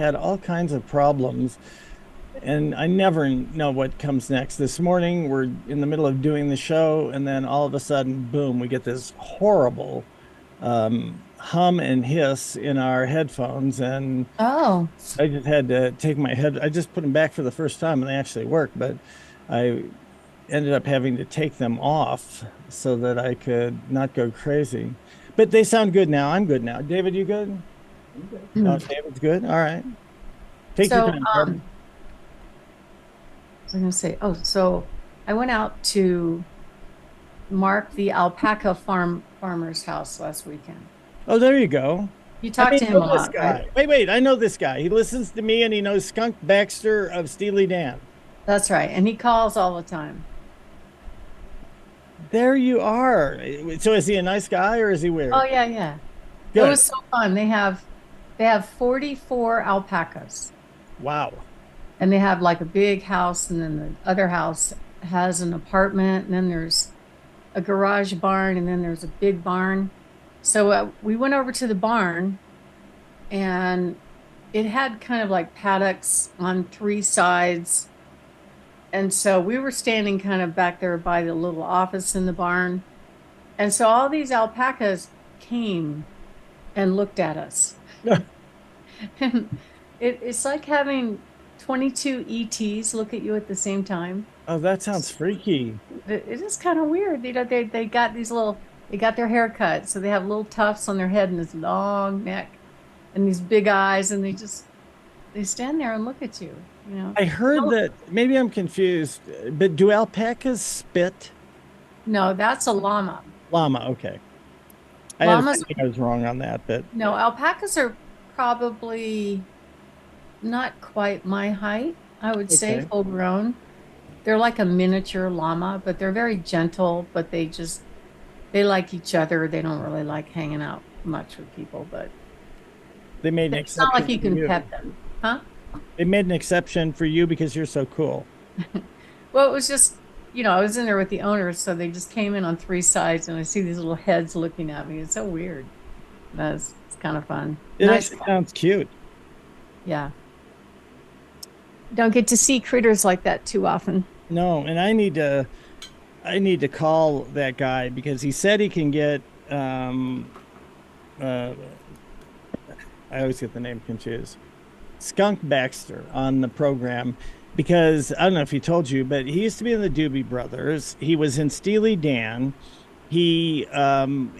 had all kinds of problems, and I never know what comes next. This morning, we're in the middle of doing the show, and then all of a sudden, boom, we get this horrible hum and hiss in our headphones. And Oh, I just had to take I just put them back for the first time and they actually work, but I ended up having to take them off so that I could not go crazy. But they sound good now. I'm good now. David, you good? Okay. Oh, David's good. All right. Take your so time, Barb. I was gonna say, so I went out to mark the alpaca farmer's house last weekend. Oh, there you go. You I talked may to him know a this lot, right? guy. Wait. I know this guy. He listens to me and he knows Skunk Baxter of Steely Dan. That's right. And he calls all the time. There you are. So is he a nice guy or is he Oh weird? yeah, yeah. It Good. was so fun. They have 44 alpacas, Wow. and they have like a big house, and then the other house has an apartment, and then there's a garage barn, and then there's a big barn. So we went over to the barn, and it had kind of like paddocks on three sides. And so we were standing kind of back there by the little office in the barn. And so all these alpacas came and looked at us. And it's like having 22 ETs look at you at the same time. Oh, that sounds freaky. It is kind of weird. They got they got their hair cut. So they have little tufts on their head and this long neck and these big eyes. And they stand there and look at you, you know. I heard Oh, that maybe I'm confused, but do alpacas spit? no, that's a llama. Llama, okay. I had a Llamas, feeling I was wrong on that, but no, alpacas are probably not quite my height, I would say, okay. full grown. They're like a miniature llama, but they're very gentle, but they like each other. They don't really like hanging out much with people, but They made an it's not like exception you for can you. pet them. Huh? They made an exception for you because you're so cool. Well, it was just, I was in there with the owners, so they just came in on three sides and I see these little heads looking at me. It's so weird. It's kind of fun. It Nice. actually sounds cute. Yeah. Don't get to see critters like that too often. No, and I need to call that guy because he said he can get uh I always get the name confused. Skunk Baxter on the program because I don't know if he told you, but he used to be in the Doobie Brothers. He was in Steely Dan. He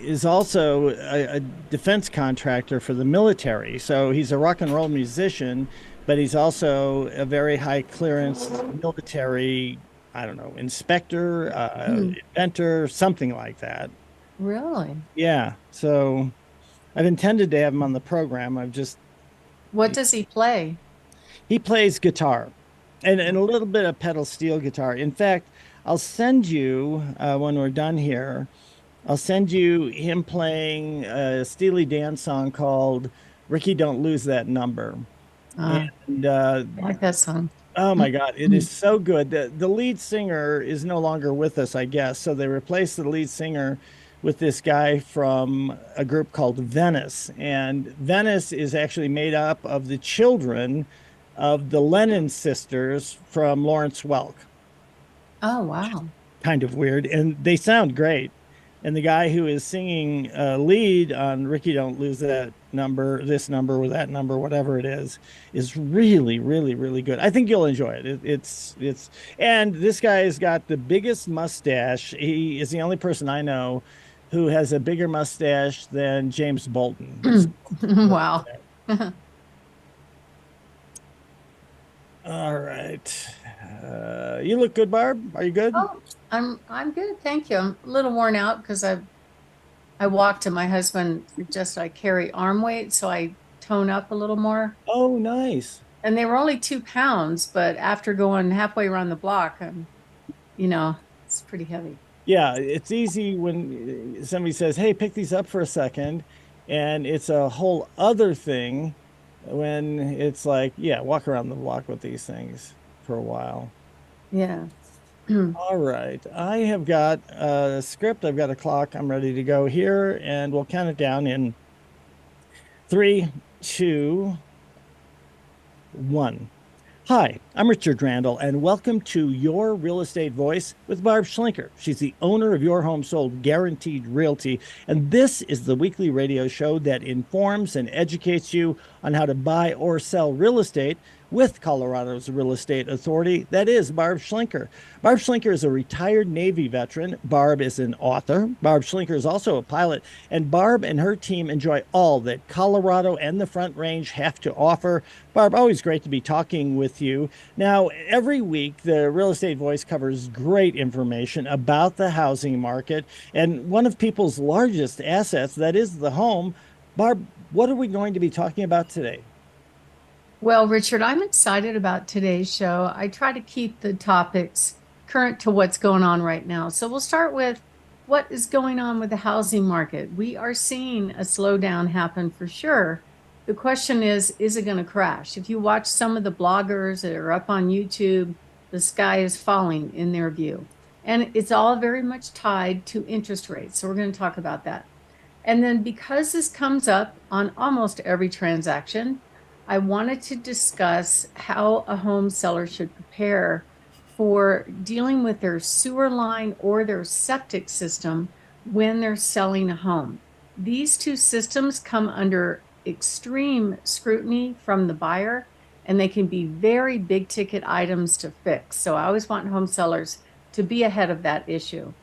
is also a defense contractor for the military. So he's a rock and roll musician, but he's also a very high clearance military, I don't know, inspector, Hmm. inventor, something like that. Really? Yeah. So I've intended to have him on the program. I've just, What does he play? he plays guitar and a little bit of pedal steel guitar. In fact, I'll send you when we're done here. I'll send you him playing a Steely Dan song called "Ricky Don't Lose That Number." Uh, And I like that song. oh my God, it is so good. The lead singer is no longer with us, I guess. So they replaced the lead singer with this guy from a group called Venice. And Venice is actually made up of the children of the Lennon sisters from Lawrence Welk. Oh, wow. Kind of weird. And they sound great. And the guy who is singing lead on Ricky Don't Lose That Number, this number or that number, whatever it is really, really, really good. I think you'll enjoy it. And this guy has got the biggest mustache. He is the only person I know who has a bigger mustache than James Bolton. Wow. All right. You look good, Barb. Are you good? Oh, I'm good, thank you. I'm a little worn out because I walked and my husband suggested I carry arm weight, so I tone up a little more. Oh, nice. And they were only 2 pounds, but after going halfway around the block, it's pretty heavy. Yeah, it's easy when somebody says, "Hey, pick these up for a second," and it's a whole other thing when it's like, "Yeah, walk around the block with these things for a while." Yeah. All right, I have got a script. I've got a clock. I'm ready to go here, and we'll count it down in three, two, one. Hi, I'm Richard Randall, and welcome to Your Real Estate Voice with Barb Schlinker. She's the owner of Your Home Sold Guaranteed Realty, and this is the weekly radio show that informs and educates you on how to buy or sell real estate with Colorado's real estate authority. That is Barb Schlinker. Barb Schlinker is a retired Navy veteran. Barb is an author. Barb Schlinker is also a pilot, and Barb and her team enjoy all that Colorado and the Front Range have to offer. Barb, always great to be talking with you. Now, every week, the Real Estate Voice covers great information about the housing market and one of people's largest assets, that is the home. Barb, what are we going to be talking about today? Well, Richard, I'm excited about today's show. I try to keep the topics current to what's going on right now. So we'll start with what is going on with the housing market. We are seeing a slowdown happen for sure. The question is it going to crash? If you watch some of the bloggers that are up on YouTube, the sky is falling in their view. And it's all very much tied to interest rates. So we're going to talk about that. And then because this comes up on almost every transaction, I wanted to discuss how a home seller should prepare for dealing with their sewer line or their septic system when they're selling a home. These two systems come under extreme scrutiny from the buyer, and they can be very big ticket items to fix. So I always want home sellers to be ahead of that issue.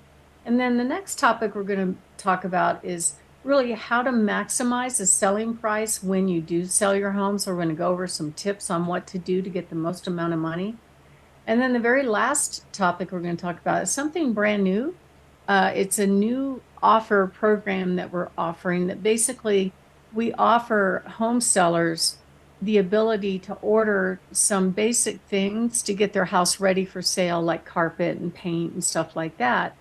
And then the next topic we're going to talk about is really how to maximize the selling price when you do sell your home. So we're going to go over some tips on what to do to get the most amount of money. And then the very last topic we're going to talk about is something brand new. It's a new offer program that we're offering that basically we offer home sellers the ability to order some basic things to get their house ready for sale, like carpet and paint and stuff like that.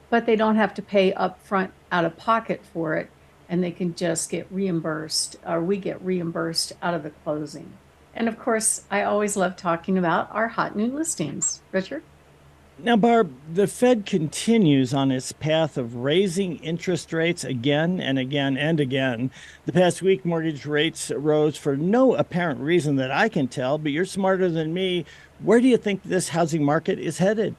But they don't have to pay upfront out of pocket for it, and they can just get reimbursed, or we get reimbursed out of the closing. And of course, I always love talking about our hot new listings. Richard? Now, Barb, the Fed continues on its path of raising interest rates again and again and again. The past week, mortgage rates rose for no apparent reason that I can tell, but you're smarter than me. Where do you think this housing market is headed?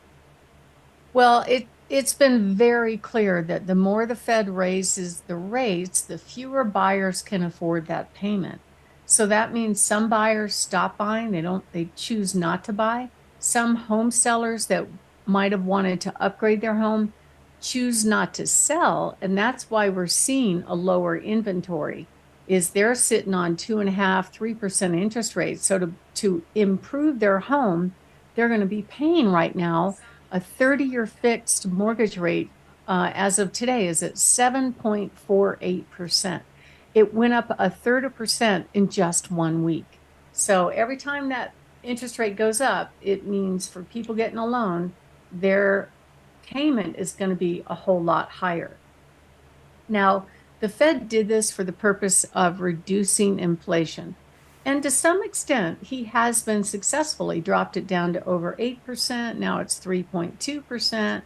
Well, it's been very clear that the more the Fed raises the rates, the fewer buyers can afford that payment. So that means some buyers stop buying, they choose not to buy. Some home sellers that might have wanted to upgrade their home choose not to sell, and that's why we're seeing a lower inventory. Is they're sitting on 2.5%, 3% interest rates. So to improve their home, they're going to be paying right now a 30-year fixed mortgage rate as of today is at 7.48%. It went up a third of a percent in just 1 week. So every time that interest rate goes up, it means for people getting a loan, their payment is going to be a whole lot higher. Now, the Fed did this for the purpose of reducing inflation. And to some extent, he has been successful. He dropped it down to over 8%. Now it's 3.2%.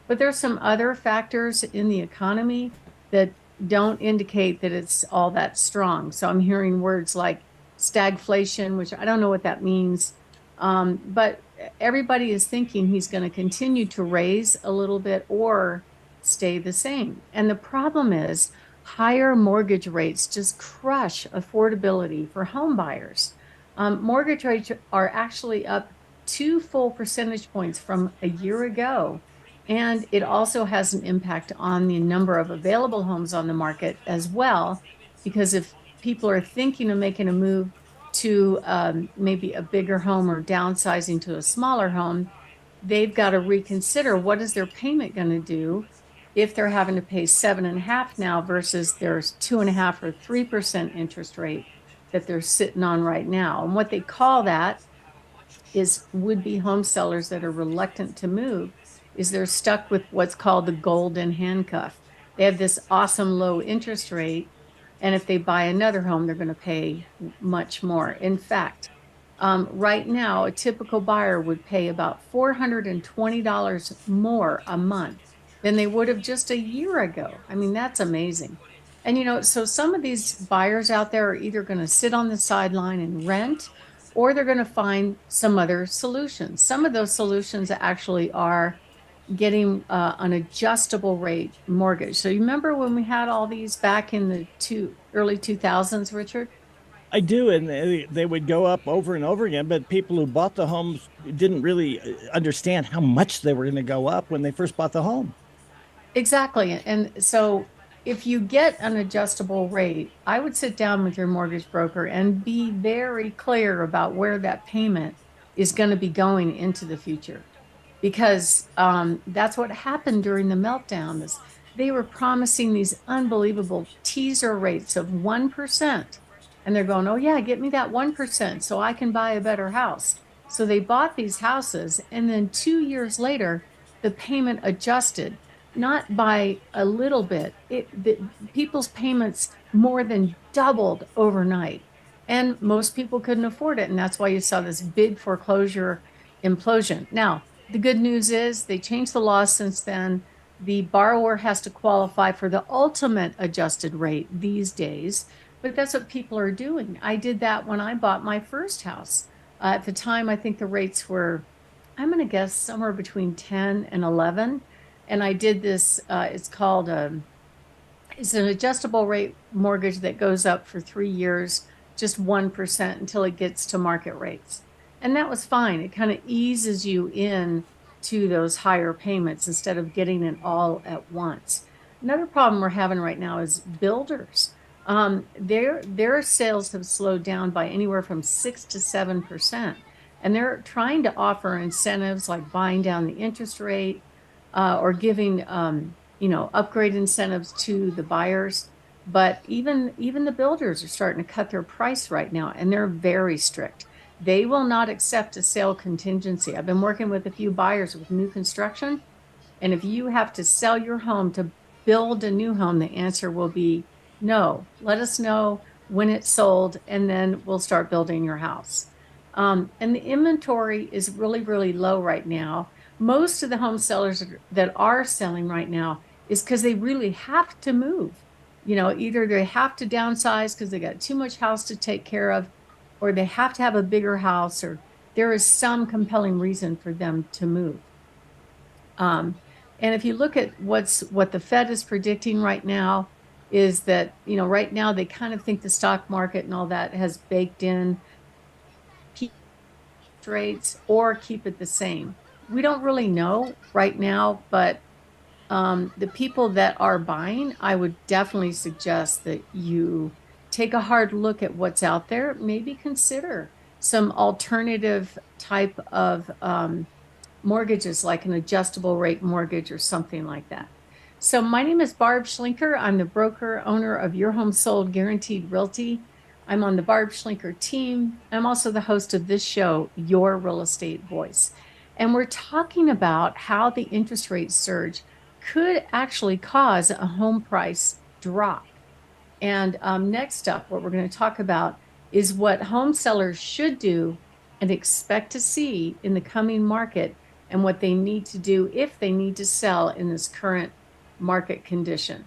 But there's some other factors in the economy that don't indicate that it's all that strong. So I'm hearing words like stagflation, which I don't know what that means. But everybody is thinking he's going to continue to raise a little bit or stay the same. And the problem is higher mortgage rates just crush affordability for home buyers. Mortgage rates are actually up 2 full percentage points from a year ago. And it also has an impact on the number of available homes on the market as well, because if people are thinking of making a move to maybe a bigger home or downsizing to a smaller home, they've got to reconsider what is their payment going to do if they're having to pay 7.5 now versus there's 2.5 or 3% interest rate that they're sitting on right now. And what they call that is would-be home sellers that are reluctant to move is they're stuck with what's called the golden handcuff. They have this awesome low interest rate, and if they buy another home, they're going to pay much more. In fact, right now, a typical buyer would pay about $420 more a month than they would have just a year ago. I mean, that's amazing. And, so some of these buyers out there are either going to sit on the sideline and rent, or they're going to find some other solutions. Some of those solutions actually are getting an adjustable rate mortgage. So you remember when we had all these back in the early 2000s, Richard? I do, and they would go up over and over again. But people who bought the homes didn't really understand how much they were going to go up when they first bought the home. Exactly. And so if you get an adjustable rate, I would sit down with your mortgage broker and be very clear about where that payment is going to be going into the future. Because that's what happened during the meltdown is they were promising these unbelievable teaser rates of 1%. And they're going, oh yeah, get me that 1% so I can buy a better house. So they bought these houses, and then 2 years later, the payment adjusted not by a little bit. People's payments more than doubled overnight, and most people couldn't afford it, and that's why you saw this big foreclosure implosion. Now, the good news is they changed the law since then. The borrower has to qualify for the ultimate adjusted rate these days, but that's what people are doing. I did that when I bought my first house. At the time, I think the rates were, I'm going to guess, somewhere between 10 and 11. And I did this, it's an adjustable rate mortgage that goes up for 3 years, just 1% until it gets to market rates. And that was fine. It kind of eases you in to those higher payments instead of getting it all at once. Another problem we're having right now is builders. Their sales have slowed down by anywhere from 6 to 7%. And they're trying to offer incentives like buying down the interest rate, or giving upgrade incentives to the buyers. But even the builders are starting to cut their price right now, and they're very strict. They will not accept a sale contingency. I've been working with a few buyers with new construction, and if you have to sell your home to build a new home, the answer will be no. Let us know when it's sold, and then we'll start building your house. And the inventory is really, really low right now. Most of the home sellers that are selling right now is because they really have to move. Either they have to downsize because they got too much house to take care of, or they have to have a bigger house, or there is some compelling reason for them to move. And if you look at what the Fed is predicting right now, is that, right now they kind of think the stock market and all that has baked in rates or keep it the same. We don't really know right now, but the people that are buying, I would definitely suggest that you take a hard look at what's out there. Maybe consider some alternative type of mortgages, like an adjustable rate mortgage or something like that. So my name is Barb Schlinker. I'm the broker owner of Your Home Sold Guaranteed Realty. I'm on the Barb Schlinker team. I'm also the host of this show, Your Real Estate Voice. And we're talking about how the interest rate surge could actually cause a home price drop. And next up, what we're going to talk about is what home sellers should do and expect to see in the coming market, and what they need to do if they need to sell in this current market condition.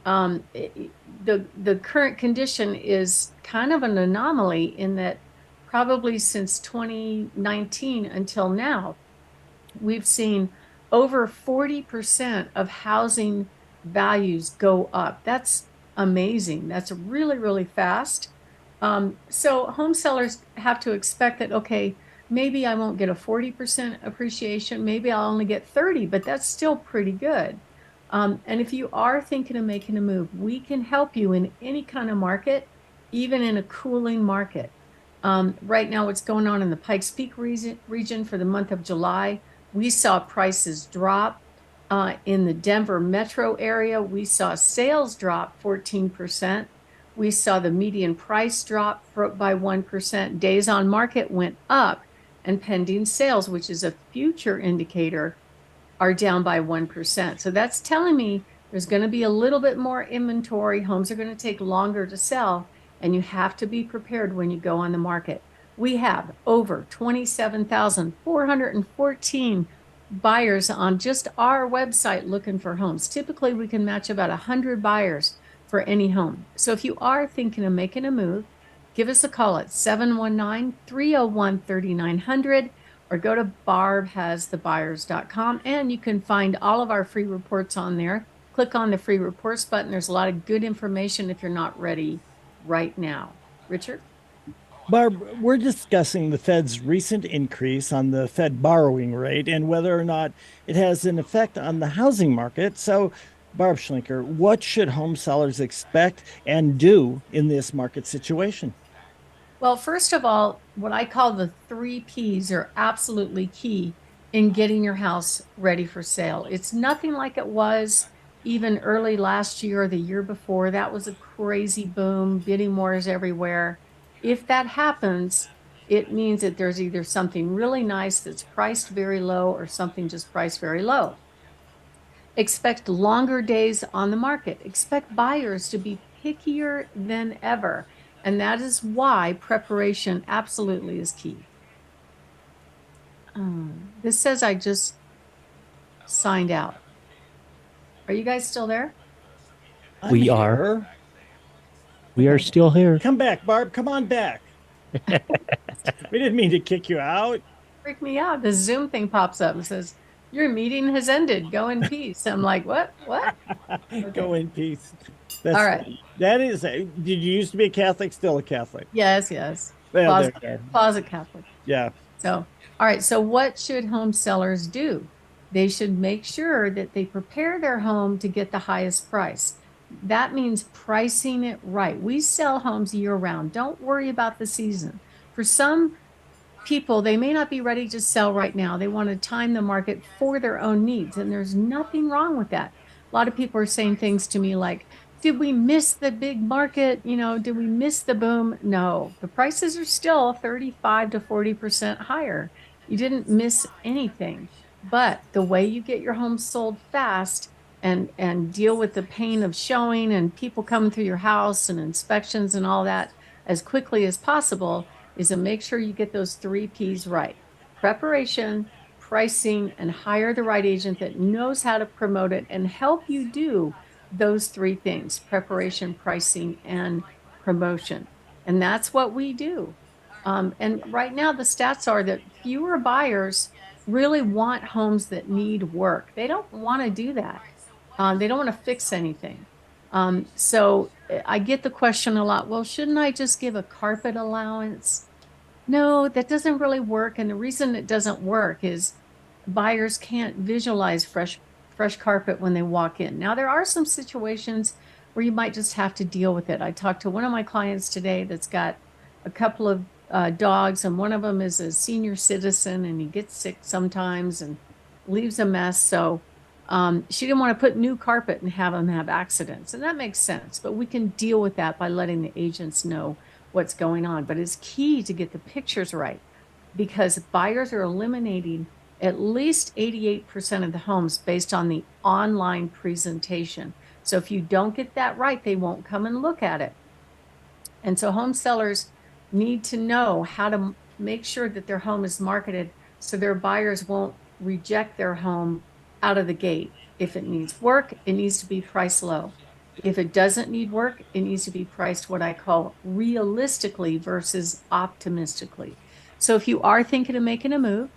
The current condition is kind of an anomaly in that probably since 2019 until now, we've seen over 40% of housing values go up. That's amazing. That's really, really fast. So home sellers have to expect that, okay, maybe I won't get a 40% appreciation. Maybe I'll only get 30, but that's still pretty good. And if you are thinking of making a move, we can help you in any kind of market, even in a cooling market. Right now, what's going on in the Pikes Peak region for the month of July, we saw prices drop. In the Denver metro area, we saw sales drop 14%. We saw the median price drop by 1%. Days on market went up, and pending sales, which is a future indicator, are down by 1%. So that's telling me there's going to be a little bit more inventory. Homes are going to take longer to sell, and you have to be prepared when you go on the market. We have over 27,414 buyers on just our website looking for homes. Typically, we can match about 100 buyers for any home. So if you are thinking of making a move, give us a call at 719-301-3900 or go to barbhasthebuyers.com and you can find all of our free reports on there. Click on the free reports button. There's a lot of good information if you're not ready right now. Richard? Barb, we're discussing the Fed's recent increase on the Fed borrowing rate and whether or not it has an effect on the housing market. So, Barb Schlinker, what should home sellers expect and do in this market situation? Well, first of all, what I call the three P's are absolutely key in getting your house ready for sale. It's nothing like it was even early last year or the year before. That was a crazy boom, bidding wars everywhere. If that happens, it means that there's either something really nice that's priced very low or something just priced very low. Expect longer days on the market. Expect buyers to be pickier than ever. And that is why preparation absolutely is key. This says I just signed out. Are you guys still there? I'm We are. here. We are Okay. still here. Come back, Barb. Come on back. We didn't mean to kick you out. Freak me out. The Zoom thing pops up and says, your meeting has ended. Go in peace. I'm like, what? What? Go Okay. in peace. All right. That is. Did you used to be a Catholic? Still a Catholic? Yes, yes. Well, there Closet, you go. closet Catholic. Yeah. So, all right. So, what should home sellers do? They should make sure that they prepare their home to get the highest price. That means pricing it right. We sell homes year round. Don't worry about the season. For some people, they may not be ready to sell right now. They want to time the market for their own needs, and there's nothing wrong with that. A lot of people are saying things to me like, did we miss the big market? Did we miss the boom? No, the prices are still 35 to 40% higher. You didn't miss anything. But the way you get your home sold fast and deal with the pain of showing and people coming through your house and inspections and all that as quickly as possible is to make sure you get those three P's right: preparation, pricing, and hire the right agent that knows how to promote it and help you do those three things: preparation, pricing, and promotion. And that's what we do. And right now, the stats are that fewer buyers really want homes that need work. They don't want to do that. They don't want to fix anything. So I get the question a lot, well, shouldn't I just give a carpet allowance? No, that doesn't really work. And the reason it doesn't work is buyers can't visualize fresh carpet when they walk in. Now, there are some situations where you might just have to deal with it. I talked to one of my clients today that's got a couple of dogs, and one of them is a senior citizen, and he gets sick sometimes and leaves a mess. So she didn't want to put new carpet and have them have accidents. And that makes sense. But we can deal with that by letting the agents know what's going on. But it's key to get the pictures right, because buyers are eliminating at least 88% of the homes based on the online presentation. So if you don't get that right, they won't come and look at it. And so home sellers need to know how to make sure that their home is marketed so their buyers won't reject their home out of the gate. If it needs work, it needs to be priced low. If it doesn't need work, it needs to be priced what I call realistically versus optimistically. So if you are thinking of making a move,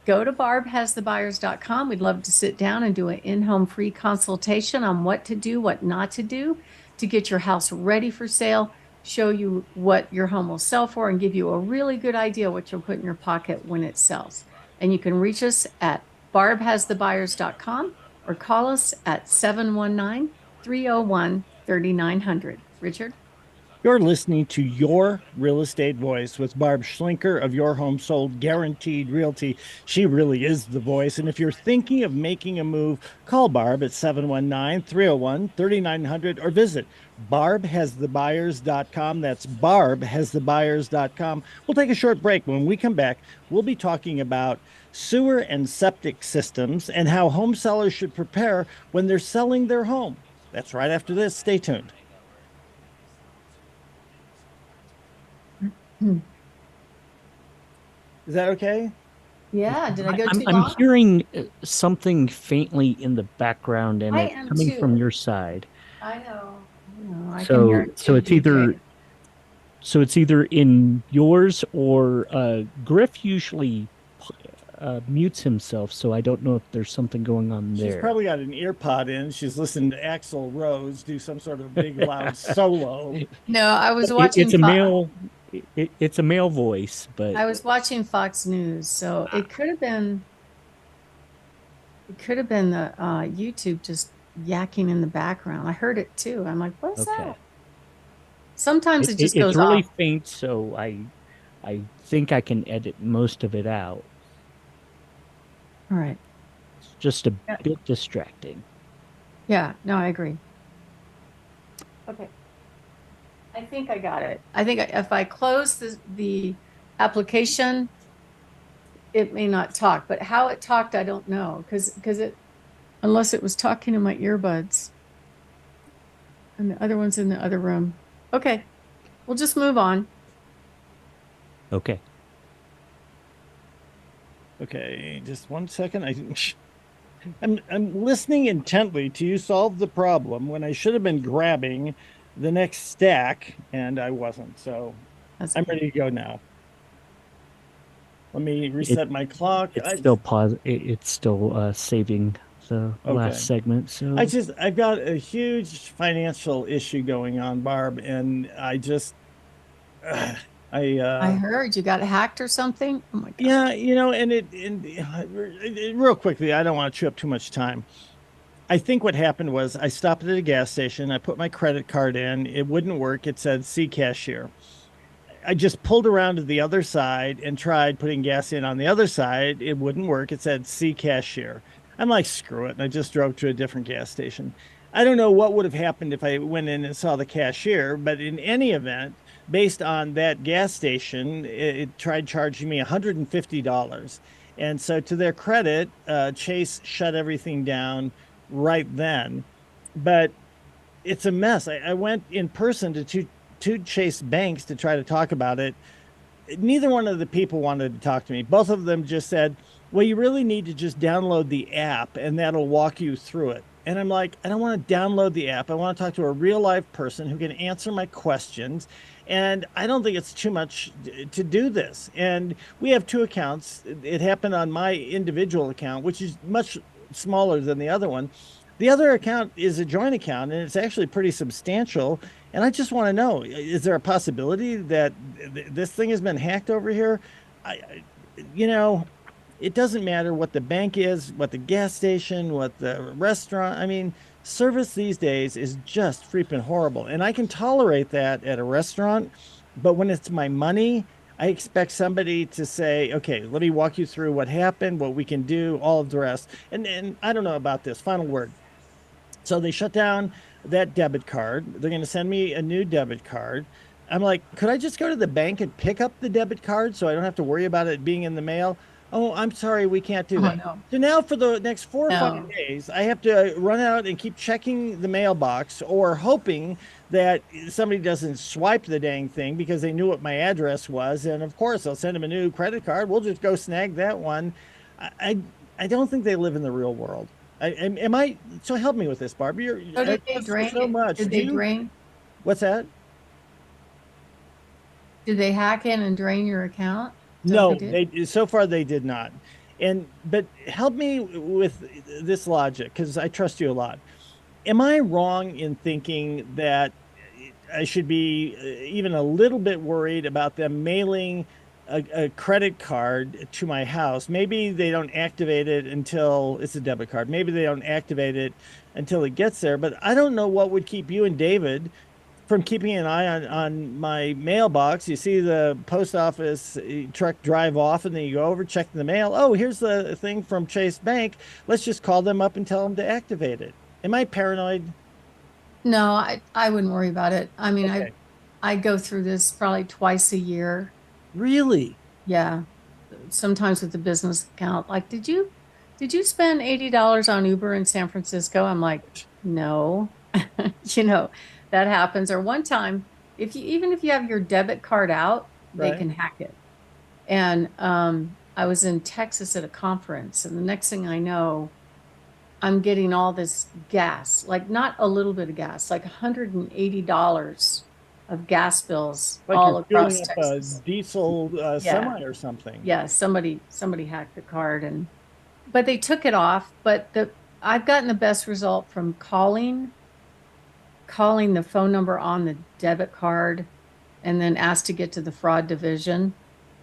go to barbhasthebuyers.com. We'd love to sit down and do an in-home free consultation on what to do, what not to do to get your house ready for sale, show you what your home will sell for, and give you a really good idea what you'll put in your pocket when it sells. And you can reach us at barbhasthebuyers.com or call us at 719-301-3900. Richard? You're listening to Your Real Estate Voice with Barb Schlinker of Your Home Sold Guaranteed Realty. She really is the voice. And if you're thinking of making a move, call Barb at 719-301-3900 or visit barbhasthebuyers.com. That's barbhasthebuyers.com. We'll take a short break. When we come back, we'll be talking about sewer and septic systems and how home sellers should prepare when they're selling their home. That's right after this. Stay tuned. Is that okay? Yeah, did I go too I'm long? hearing something faintly in the background, and I it's am coming from too. your side. I know. I can hear So, it so too, it's either DJ. So it's either in yours or Griff usually mutes himself, so I don't know if there's something going on She's there. probably got an ear pod in. She's listening to Axl Rose do some sort of big loud solo. No, I was It's watching a male. It's a male voice, but I was watching Fox News, so it could have been the YouTube just yakking in the background. I heard it too. I'm like, what's that? okay. Sometimes it just It's goes really off. faint, so I think I can edit most of it out. All right. It's just a Yeah. bit distracting. Yeah, no, I agree. Okay. I think I got it. I think if I close the application, it may not talk, but how it talked, I don't know, because it unless it was talking in my earbuds and the other one's in the other room. Okay, we'll just move on. Okay. Okay, just one second. I'm listening intently to you solve the problem when I should have been grabbing the next stack, and I wasn't. So That's I'm okay. ready to go now. Let me It reset my clock. it's still pause. It's still saving the last Okay. segment. So I've got a huge financial issue going on, Barb, and uh, I I heard you got hacked or something. Oh my God. yeah, real quickly, I don't want to chew up too much time. I think what happened was I stopped at a gas station, I put my credit card in, it wouldn't work. It said see cashier. I just pulled around to the other side and tried putting gas in on the other side. It wouldn't work. It said see cashier. I'm like, screw it. And I just drove to a different gas station. I don't know what would have happened if I went in and saw the cashier, but in any event, based on that gas station, it tried charging me $150. And so, to their credit, Chase shut everything down right then. But it's a mess. I went in person to two Chase banks to try to talk about it. Neither one of the people wanted to talk to me. Both of them just said, well, you really need to just download the app and that'll walk you through it. And I'm like, I don't want to download the app. I want to talk to a real live person who can answer my questions. And I don't think it's too much to do this. And we have two accounts. It happened on my individual account, which is much smaller than the other one. The other account is a joint account and it's actually pretty substantial. And I just want to know, is there a possibility that this thing has been hacked over here? I, you know, it doesn't matter what the bank is, what the gas station, what the restaurant. I mean, service these days is just freaking horrible. And I can tolerate that at a restaurant, but when it's my money, I expect somebody to say, okay, let me walk you through what happened, what we can do, all of the rest. And I don't know about this. Final word. So they shut down that debit card. They're going to send me a new debit card. I'm like, could I just go to the bank and pick up the debit card so I don't have to worry about it being in the mail? Oh, I'm sorry, we can't do Oh that. no. So now for the next 4 or 5 No. days, I have to run out and keep checking the mailbox or hoping that somebody doesn't swipe the dang thing because they knew what my address was. And of course, they'll send them a new credit card. We'll just go snag that one. I, I, I don't think they live in the real world. Am I? So help me with this, Barbie. So I did they trust you drain so it? much. Did they drain? What's that? Did they hack in and drain your account? Is that what they No, did? they so far they did not. And but help me with this logic because I trust you a lot. Am I wrong in thinking that I should be even a little bit worried about them mailing a credit card to my house? Maybe they don't activate it until it's a debit card. Maybe they don't activate it until it gets there. But I don't know what would keep you and David from keeping an eye on my mailbox. You see the post office truck drive off, and then you go over, check the mail. Oh, here's the thing from Chase Bank. Let's just call them up and tell them to activate it. Am I paranoid? No, I wouldn't worry about it. I mean, Okay. I go through this probably twice a year. Really? Yeah. Sometimes with the business account. Like, did you spend $80 on Uber in San Francisco? I'm like, no. You know, that happens. Or one time, if you even if you have your debit card out, they Right. can hack it. And I was in Texas at a conference, and the next thing I know, I'm getting all this gas, like not a little bit of gas, like $180 of gas bills Like all you're across filling up a Texas. diesel Yeah. semi or something. Yeah. Somebody hacked the card, but they took it off. But I've gotten the best result from calling the phone number on the debit card and then ask to get to the fraud division,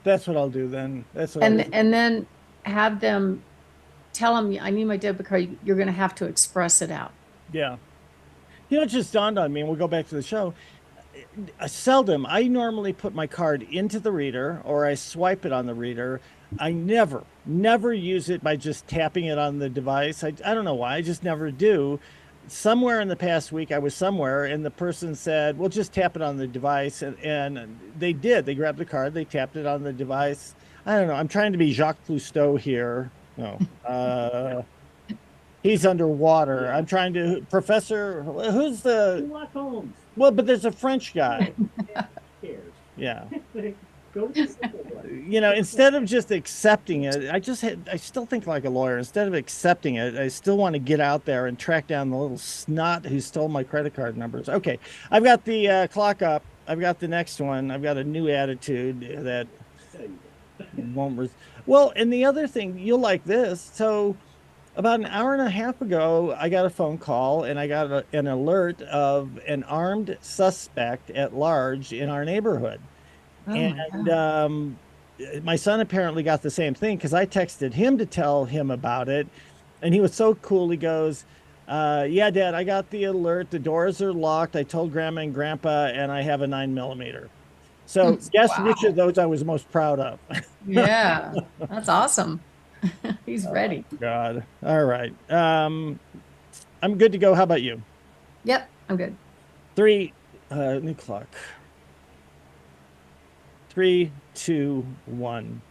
That's what I'll do then. That's what I'll do. and then have them tell them, I need my debit card. You're going to have to express it out. Yeah. You know, it just dawned on me, and we'll go back to the show. Seldom. I normally put my card into the reader or I swipe it on the reader. I never use it by just tapping it on the device. I don't know why. I just never do. Somewhere in the past week, I was somewhere and the person said, well, just tap it on the device. And they did. They grabbed the card, they tapped it on the device. I don't know. I'm trying to be Jacques Cousteau here. No, he's underwater. Yeah. I'm trying to, Professor, who's the, Sherlock Holmes. well, but there's a French guy. Cares. Yeah. Go to the simple one. You know, instead of just accepting it, I still think like a lawyer. Instead of accepting it, I still want to get out there and track down the little snot who stole my credit card numbers. Okay, I've got the clock up. I've got the next one. I've got a new attitude that won't. Well, and the other thing, you'll like this. So, about an hour and a half ago, I got a phone call and I got an alert of an armed suspect at large in our neighborhood. Oh my And God. my son apparently got the same thing because I texted him to tell him about it. And he was so cool. He goes, yeah, Dad, I got the alert. The doors are locked. I told Grandma and Grandpa, and I have a 9mm. So guess which of Wow. those I was most proud of. Yeah, that's awesome. He's ready. God. All right. I'm good to go. How about you? Yep, I'm good. Three, new clock. 3, 2, 1.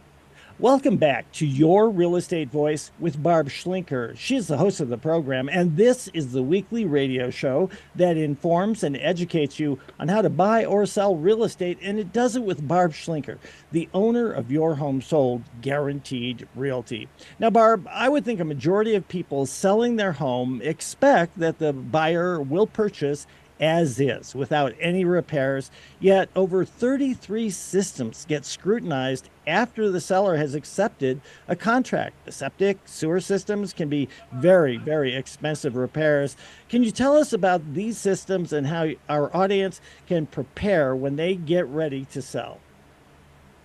Welcome back to Your Real Estate Voice with Barb Schlinker. She is the host of the program, and this is the weekly radio show that informs and educates you on how to buy or sell real estate, and it does it with Barb Schlinker, the owner of Your Home Sold Guaranteed Realty. Now, Barb, I would think a majority of people selling their home expect that the buyer will purchase as is without any repairs. Yet over 33 systems get scrutinized after the seller has accepted a contract. The septic, sewer systems can be very, very expensive repairs. Can you tell us about these systems and how our audience can prepare when they get ready to sell?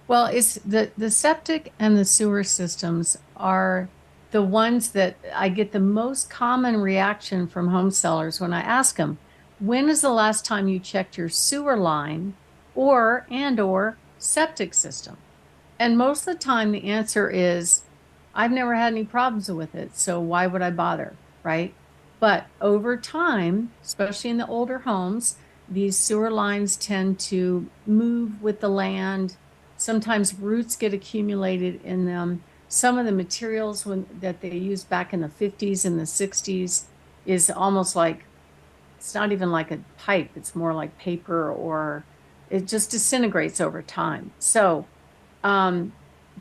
Well, it's the septic and the sewer systems are the ones that I get the most common reaction from home sellers when I ask them, when is the last time you checked your sewer line or septic system? And most of the time the answer is, I've never had any problems with it, so why would I bother, right? But over time, especially in the older homes, these sewer lines tend to move with the land. Sometimes roots get accumulated in them. Some of the materials that they used back in the 50s and the 60s is almost like, it's not even like a pipe, it's more like paper, or it just disintegrates over time. So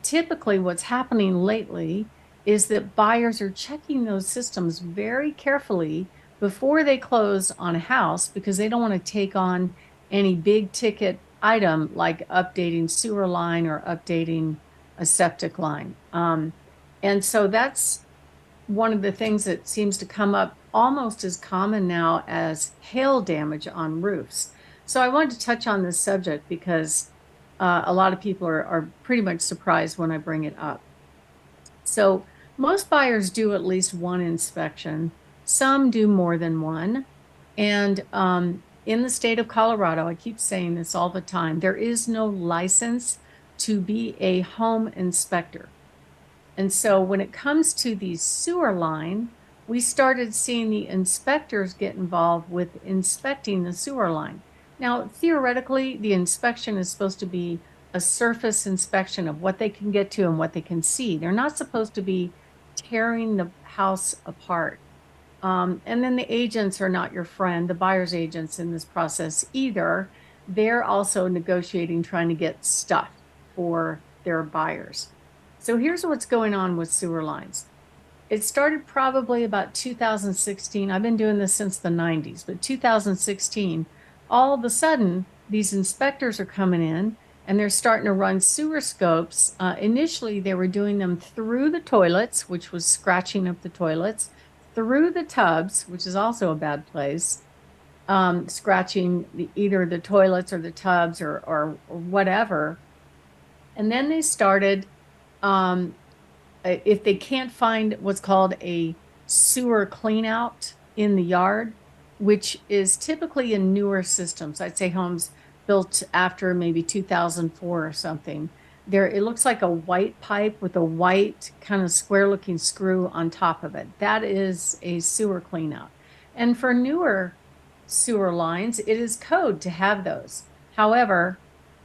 typically what's happening lately is that buyers are checking those systems very carefully before they close on a house because they don't want to take on any big ticket item like updating sewer line or updating a septic line. And so that's one of the things that seems to come up almost as common now as hail damage on roofs. So I wanted to touch on this subject because a lot of people are pretty much surprised when I bring it up. So most buyers do at least one inspection. Some do more than one. And in the state of Colorado, I keep saying this all the time, there is no license to be a home inspector. And so when it comes to the sewer line, we started seeing the inspectors get involved with inspecting the sewer line. Now, theoretically, the inspection is supposed to be a surface inspection of what they can get to and what they can see. They're not supposed to be tearing the house apart. And then the agents are not your friend, the buyer's agents in this process either. They're also negotiating, trying to get stuff for their buyers. So here's what's going on with sewer lines. It started probably about 2016. I've been doing this since the 90s, but 2016, all of a sudden, these inspectors are coming in and they're starting to run sewer scopes. Initially, they were doing them through the toilets, which was scratching up the toilets, through the tubs, which is also a bad place, scratching either the toilets or the tubs or whatever. And then they started, um, if they can't find what's called a sewer clean out in the yard, which is typically in newer systems, I'd say homes built after maybe 2004 or something. There, it looks like a white pipe with a white kind of square looking screw on top of it. That is a sewer clean out. And for newer sewer lines, it is code to have those. However,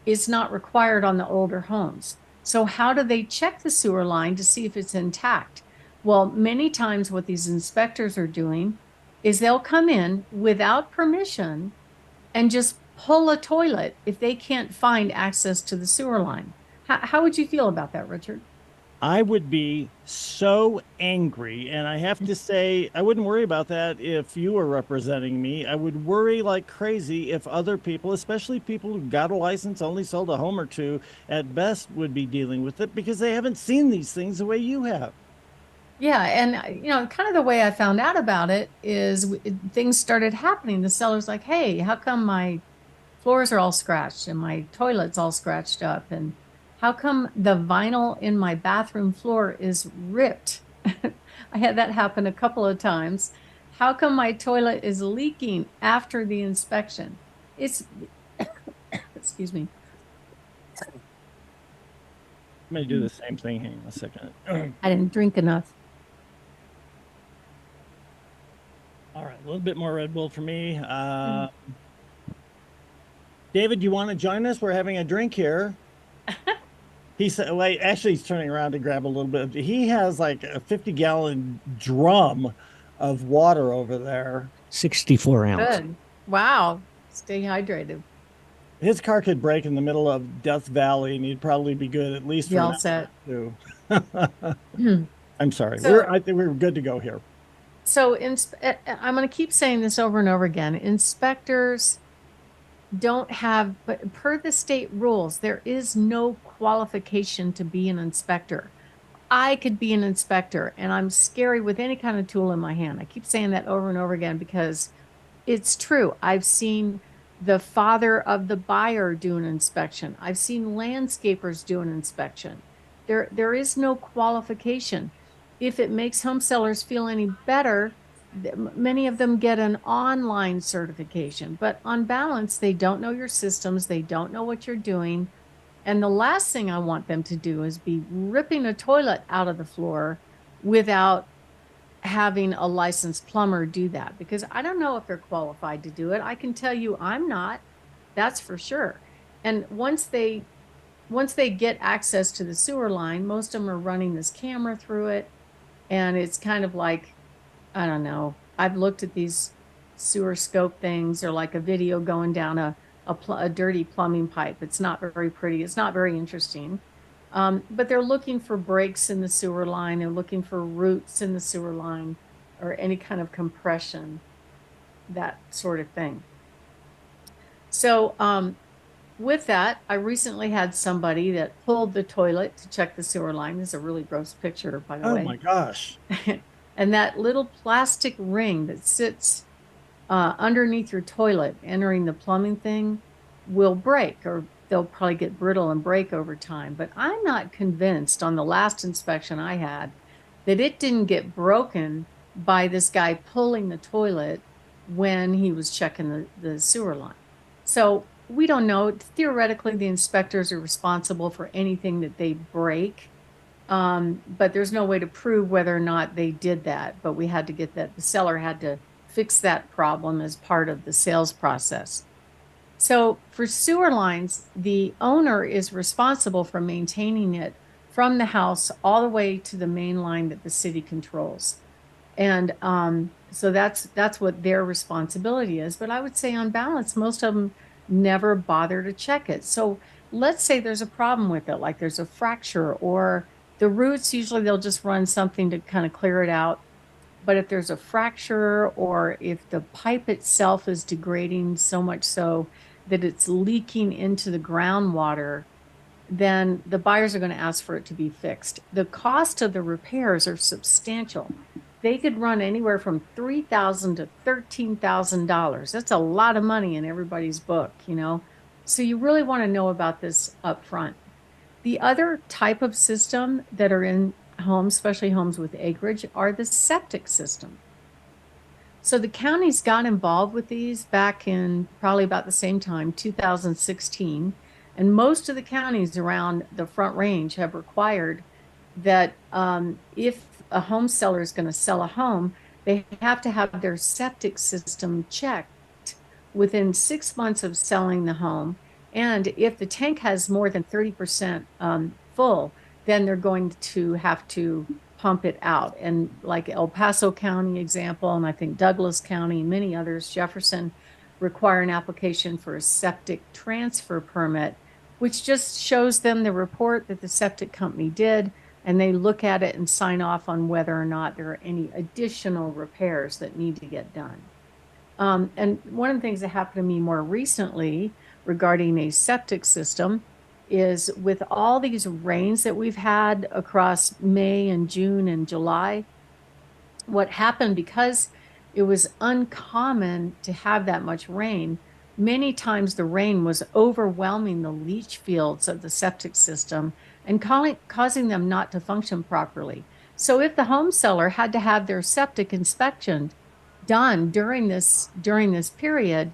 it's not required on the older homes. So how do they check the sewer line to see if it's intact? Well, many times what these inspectors are doing is they'll come in without permission and just pull a toilet if they can't find access to the sewer line. How would you feel about that, Richard? I would be so angry. And I have to say, I wouldn't worry about that if you were representing me. I would worry like crazy if other people, especially people who got a license, only sold a home or two, at best would be dealing with it because they haven't seen these things the way you have. Yeah, and kind of the way I found out about it is things started happening. The seller's like, "Hey, how come my floors are all scratched and my toilet's all scratched up? And how come the vinyl in my bathroom floor is ripped?" I had that happen a couple of times. How come my toilet is leaking after the inspection? It's, excuse me. I'm going to do the same thing. Hang on a second. I didn't drink enough. All right, a little bit more Red Bull for me. David, you want to join us? We're having a drink here. He said, "Wait, actually, he's turning around to grab a little bit. He has like a 50-gallon drum of water over there. 64 ounce. Good. Wow. Stay hydrated. His car could break in the middle of Death Valley, and he'd probably be good at least Be for all an set. hour or two. I'm sorry. So- I think we're good to go here. So I'm going to keep saying this over and over again. Inspectors don't have, but per the state rules, there is no qualification to be an inspector. I could be an inspector and I'm scary with any kind of tool in my hand. I keep saying that over and over again because it's true. I've seen the father of the buyer do an inspection. I've seen landscapers do an inspection. There is no qualification. If it makes home sellers feel any better, many of them get an online certification, but on balance, they don't know your systems. They don't know what you're doing. And the last thing I want them to do is be ripping a toilet out of the floor without having a licensed plumber do that, because I don't know if they're qualified to do it. I can tell you I'm not, that's for sure. And once they get access to the sewer line, most of them are running this camera through it. And it's kind of like, I don't know. I've looked at these sewer scope things or like a video going down a dirty plumbing pipe. It's not very pretty. It's not very interesting. But they're looking for breaks in the sewer line. They're looking for roots in the sewer line or any kind of compression, that sort of thing. So with that, I recently had somebody that pulled the toilet to check the sewer line. This is a really gross picture, by the way. Oh my gosh. And that little plastic ring that sits underneath your toilet entering the plumbing thing will break, or they'll probably get brittle and break over time. But I'm not convinced on the last inspection I had that it didn't get broken by this guy pulling the toilet when he was checking the sewer line. So we don't know. Theoretically, the inspectors are responsible for anything that they break. But there's no way to prove whether or not they did that. But we had to get that. The seller had to fix that problem as part of the sales process. So for sewer lines, the owner is responsible for maintaining it from the house all the way to the main line that the city controls. And so that's what their responsibility is. But I would say on balance, most of them never bother to check it. So let's say there's a problem with it, like there's a fracture or the roots, usually they'll just run something to kind of clear it out. But if there's a fracture or if the pipe itself is degrading so much so that it's leaking into the groundwater, then the buyers are going to ask for it to be fixed. The cost of the repairs are substantial. They could run anywhere from $3,000 to $13,000. That's a lot of money in everybody's book, you know. So you really want to know about this up front. The other type of system that are in homes, especially homes with acreage, are the septic system. So the counties got involved with these back in probably about the same time, 2016. And most of the counties around the Front Range have required that if a home seller is going to sell a home, they have to have their septic system checked within 6 months of selling the home. And if the tank has more than 30% full, then they're going to have to pump it out. And like El Paso County example, and I think Douglas County, and many others, Jefferson, require an application for a septic transfer permit, which just shows them the report that the septic company did, and they look at it and sign off on whether or not there are any additional repairs that need to get done. And one of the things that happened to me more recently regarding a septic system is with all these rains that we've had across May and June and July, what happened, because it was uncommon to have that much rain, many times the rain was overwhelming the leach fields of the septic system and causing them not to function properly. So if the home seller had to have their septic inspection done during this period,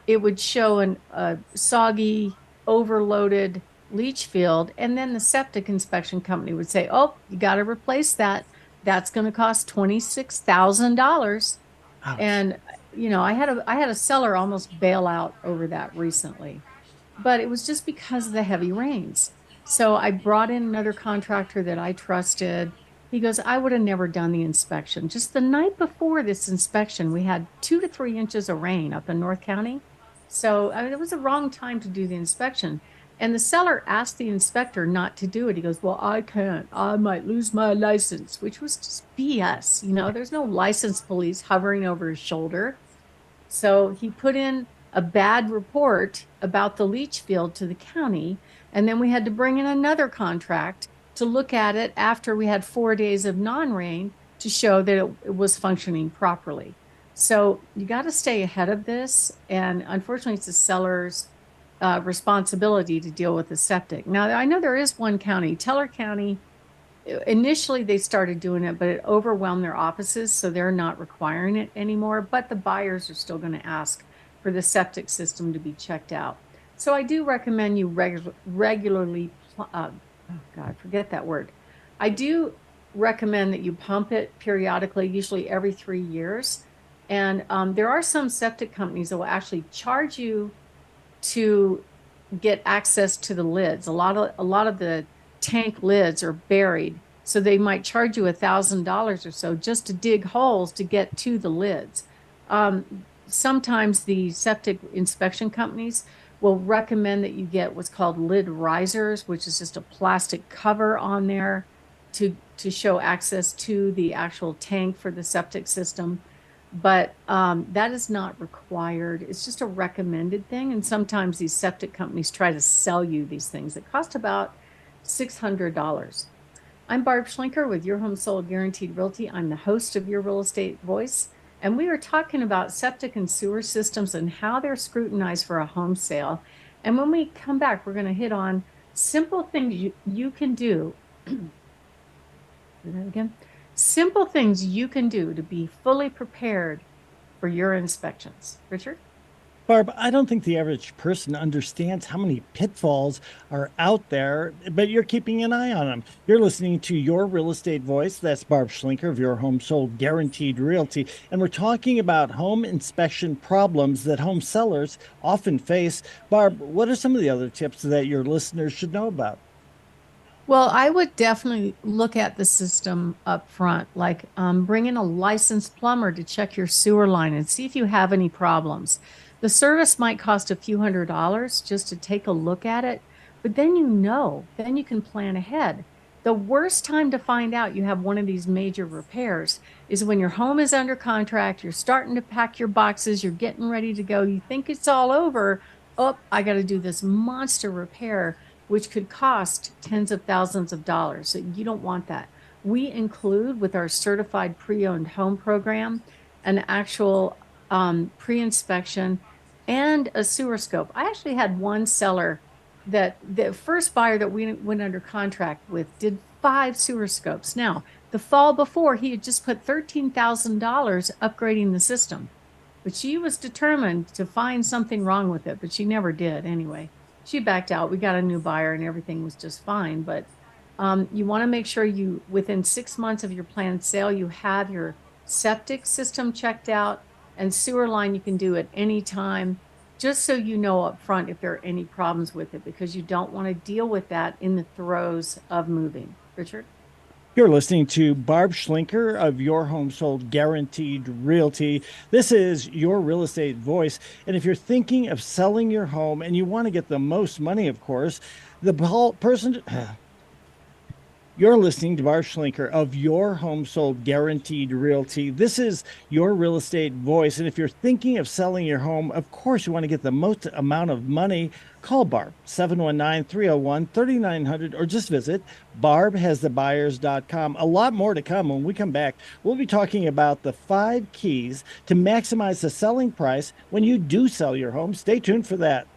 it would show a soggy, overloaded leach field, and then the septic inspection company would say, "Oh, you got to replace that. That's going to cost $26,000." Ouch. And you know, I had a seller almost bail out over that recently, but it was just because of the heavy rains. So I brought in another contractor that I trusted. He goes, "I would have never done the inspection." Just the night before this inspection, we had 2 to 3 inches of rain up in North County. So I mean, it was the wrong time to do the inspection. And the seller asked the inspector not to do it. He goes, "Well, I can't. I might lose my license," which was just BS. You know, there's no license police hovering over his shoulder. So he put in a bad report about the leach field to the county. And then we had to bring in another contract to look at it after we had 4 days of non-rain to show that it was functioning properly. So you got to stay ahead of this. And unfortunately, it's the seller's responsibility to deal with the septic. Now, I know there is one county, Teller County. Initially, they started doing it, but it overwhelmed their offices, so they're not requiring it anymore. But the buyers are still going to ask for the septic system to be checked out. So I do recommend you regularly, oh God, forget that word. I do recommend that you pump it periodically, usually every 3 years. And there are some septic companies that will actually charge you to get access to the lids. A lot of the tank lids are buried, so they might charge you $1,000 or so just to dig holes to get to the lids. Sometimes the septic inspection companies will recommend that you get what's called lid risers, which is just a plastic cover on there to show access to the actual tank for the septic system. But that is not required. It's just a recommended thing. And sometimes these septic companies try to sell you these things that cost about $600. I'm Barb Schlinker with Your Home Sold Guaranteed Realty. I'm the host of Your Real Estate Voice. And we are talking about septic and sewer systems and how they're scrutinized for a home sale. And when we come back, we're going to hit on simple things you can do. Do that again. Simple things you can do to be fully prepared for your inspections. Richard? Barb, I don't think the average person understands how many pitfalls are out there, but you're keeping an eye on them. You're listening to Your Real Estate Voice. That's Barb Schlinker of Your Home Sold Guaranteed Realty. And we're talking about home inspection problems that home sellers often face. Barb, what are some of the other tips that your listeners should know about? Well, I would definitely look at the system up front, like bring in a licensed plumber to check your sewer line and see if you have any problems. The service might cost a few $100s just to take a look at it, but then then you can plan ahead. The worst time to find out you have one of these major repairs is when your home is under contract, you're starting to pack your boxes, you're getting ready to go, you think it's all over, oh, I got to do this monster repair, which could cost tens of thousands of dollars. So you don't want that. We include with our certified pre-owned home program an actual pre-inspection and a sewer scope. I actually had one seller that the first buyer that we went under contract with did 5 sewer scopes. Now, the fall before, he had just put $13,000 upgrading the system. But she was determined to find something wrong with it, but she never did anyway. She backed out. We got a new buyer and everything was just fine. But you want to make sure you, within 6 months of your planned sale, you have your septic system checked out and sewer line you can do at any time, just so you know up front if there are any problems with it, because you don't want to deal with that in the throes of moving. Richard? You're listening to Barb Schlinker of Your Home Sold Guaranteed Realty. This is your real estate voice. And if you're thinking of selling your home and you want to get the most money, of course, the person you're listening to Barb Schlinker of Your Home Sold Guaranteed Realty. This is your real estate voice. And if you're thinking of selling your home, of course, you want to get the most amount of money. Call Barb, 719-301-3900, or just visit barbhasthebuyers.com. A lot more to come. When we come back, we'll be talking about the 5 keys to maximize the selling price when you do sell your home. Stay tuned for that.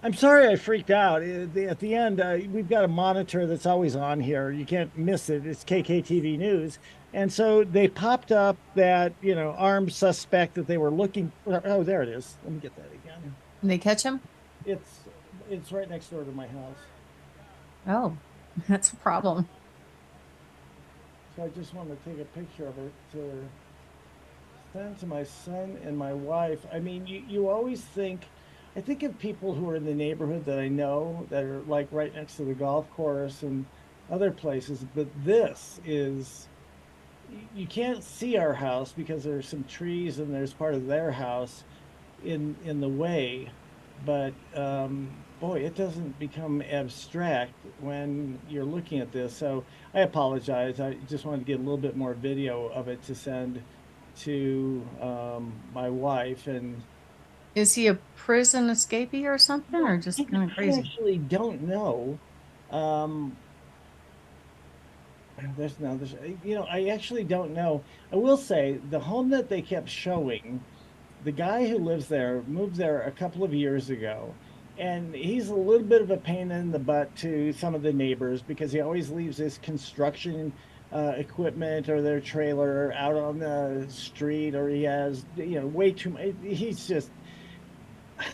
I'm sorry I freaked out. At the end, we've got a monitor that's always on here. You can't miss it. It's KKTV News. And so they popped up that, armed suspect that they were looking for. Oh, there it is. Let me get that again. Can they catch him? It's it's right next door to my house. Oh, that's a problem. So I just want to take a picture of it to send to my son and my wife. I mean, you always think, I think of people who are in the neighborhood that I know that are like right next to the golf course and other places, but this is, you can't see our house because there's some trees and there's part of their house in the way. But boy, it doesn't become abstract when you're looking at this. So I apologize. I just wanted to get a little bit more video of it to send to my wife. And Is he a prison escapee or something, or just kind of I crazy? actually don't know. Um, there's, I actually don't know. I will say the home that they kept showing, the guy who lives there moved there a couple of years ago, and he's a little bit of a pain in the butt to some of the neighbors because he always leaves his construction equipment or their trailer out on the street, or he has, way too much. He's just,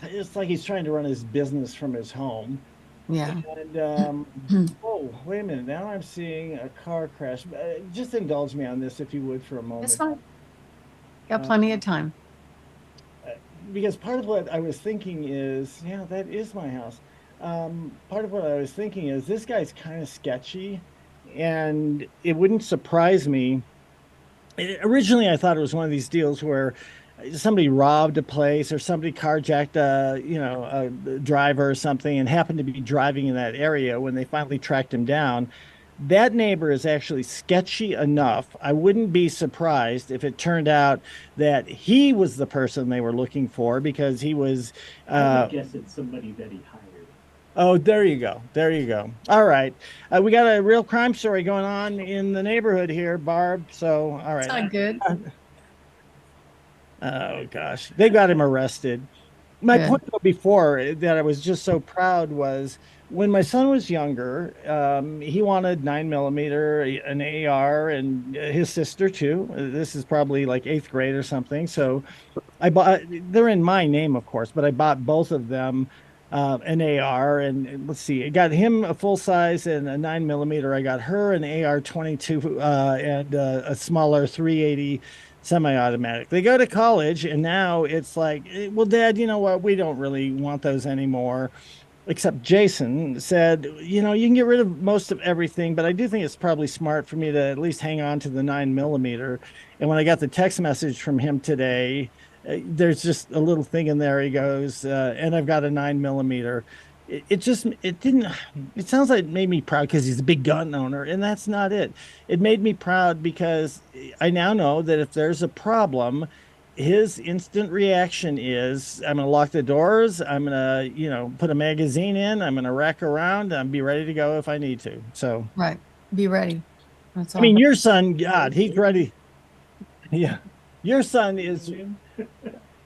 it's like he's trying to run his business from his home. Yeah. And oh, wait a minute. Now I'm seeing a car crash. Just indulge me on this if you would for a That's moment. fine. Got Uh, plenty of time. uh, because part of what I was thinking is, yeah, that is my house. Part of what I was thinking is this guy's kind of sketchy, and it wouldn't surprise me. Originally, I thought it was one of these deals where somebody robbed a place or somebody carjacked a driver or something and happened to be driving in that area when they finally tracked him down. That neighbor is actually sketchy enough. I wouldn't be surprised if it turned out that he was the person they were looking for because he was I would guess it's somebody that he hired. oh, there you go. There you go. All right. We got a real crime story going on in the neighborhood here, Barb. So, all It's right. not good. Oh gosh, they got him arrested. My Good. point though before that I was just so proud was when my son was younger, he wanted 9 millimeter, an AR, and his sister too. This is probably like eighth grade or something. So I bought, they're in my name, of course, but I bought both of them an AR, and let's see, I got him a full size and a 9 millimeter. I got her an AR 22 and a smaller 380 semi-automatic. They go to college, and now it's like, well, Dad, you know what? We don't really want those anymore. Except Jason said, you can get rid of most of everything, but I do think it's probably smart for me to at least hang on to the 9 millimeter. And when I got the text message from him today, there's just a little thing in there. He goes, and I've got a 9 millimeter. It didn't, it sounds like it made me proud because he's a big gun owner, and that's not it. It made me proud because I now know that if there's a problem, his instant reaction is, I'm going to lock the doors. I'm going to, put a magazine in. I'm going to rack around and be ready to go if I need to. So, Right. Be ready. That's I mean, all. your son, God, he's ready. Yeah. Your son is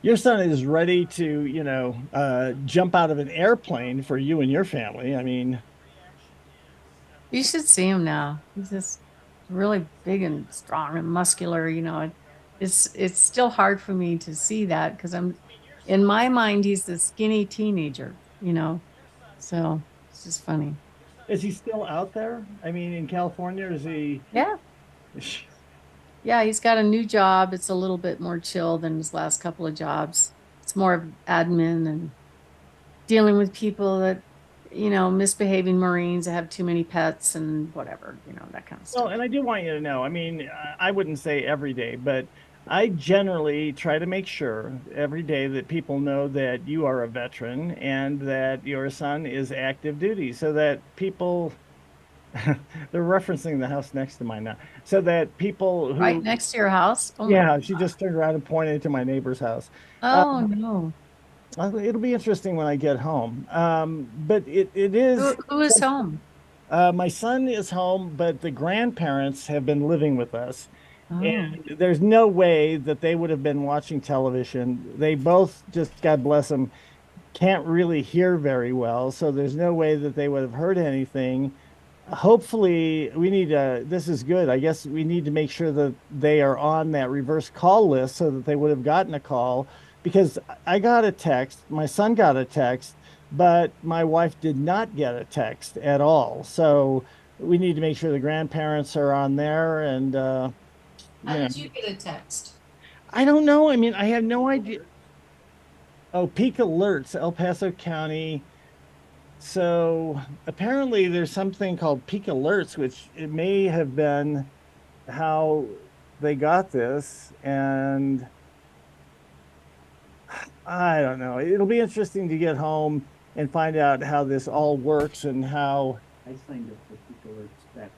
your son is ready to, jump out of an airplane for you and your family. I mean, You should see him now. He's just really big and strong and muscular. It's still hard for me to see that because I'm in my mind he's the skinny teenager. So it's just funny. is he still out there? I mean, in California, is he? Yeah. Yeah, he's got a new job. It's a little bit more chill than his last couple of jobs. It's more of admin and dealing with people that misbehaving Marines that have too many pets and whatever, that kind of Well, stuff. and I do want you to know, I mean, I wouldn't say every day, but I generally try to make sure every day that people know that you are a veteran and that your son is active duty so that people, they're referencing the house next to mine now, so that people Right who, next to your house. Oh my yeah, she just turned around and pointed to my neighbor's house. Oh no. It'll be interesting when I get home. But it is, Who is home? my son is home, but the grandparents have been living with us. Oh. And there's no way that they would have been watching television. They both just, God bless them, can't really hear very well. So there's no way that they would have heard anything. Hopefully, this is good. I guess we need to make sure that they are on that reverse call list so that they would have gotten a call because I got a text, my son got a text, but my wife did not get a text at all. So we need to make sure the grandparents are on there and, How you know, did you get a text? I don't know. I mean, I have no idea. Oh, peak alerts, El Paso County. So apparently there's something called peak alerts, which it may have been how they got this. And I don't know. It'll be interesting to get home and find out how this all works and how. I signed up for peak alerts back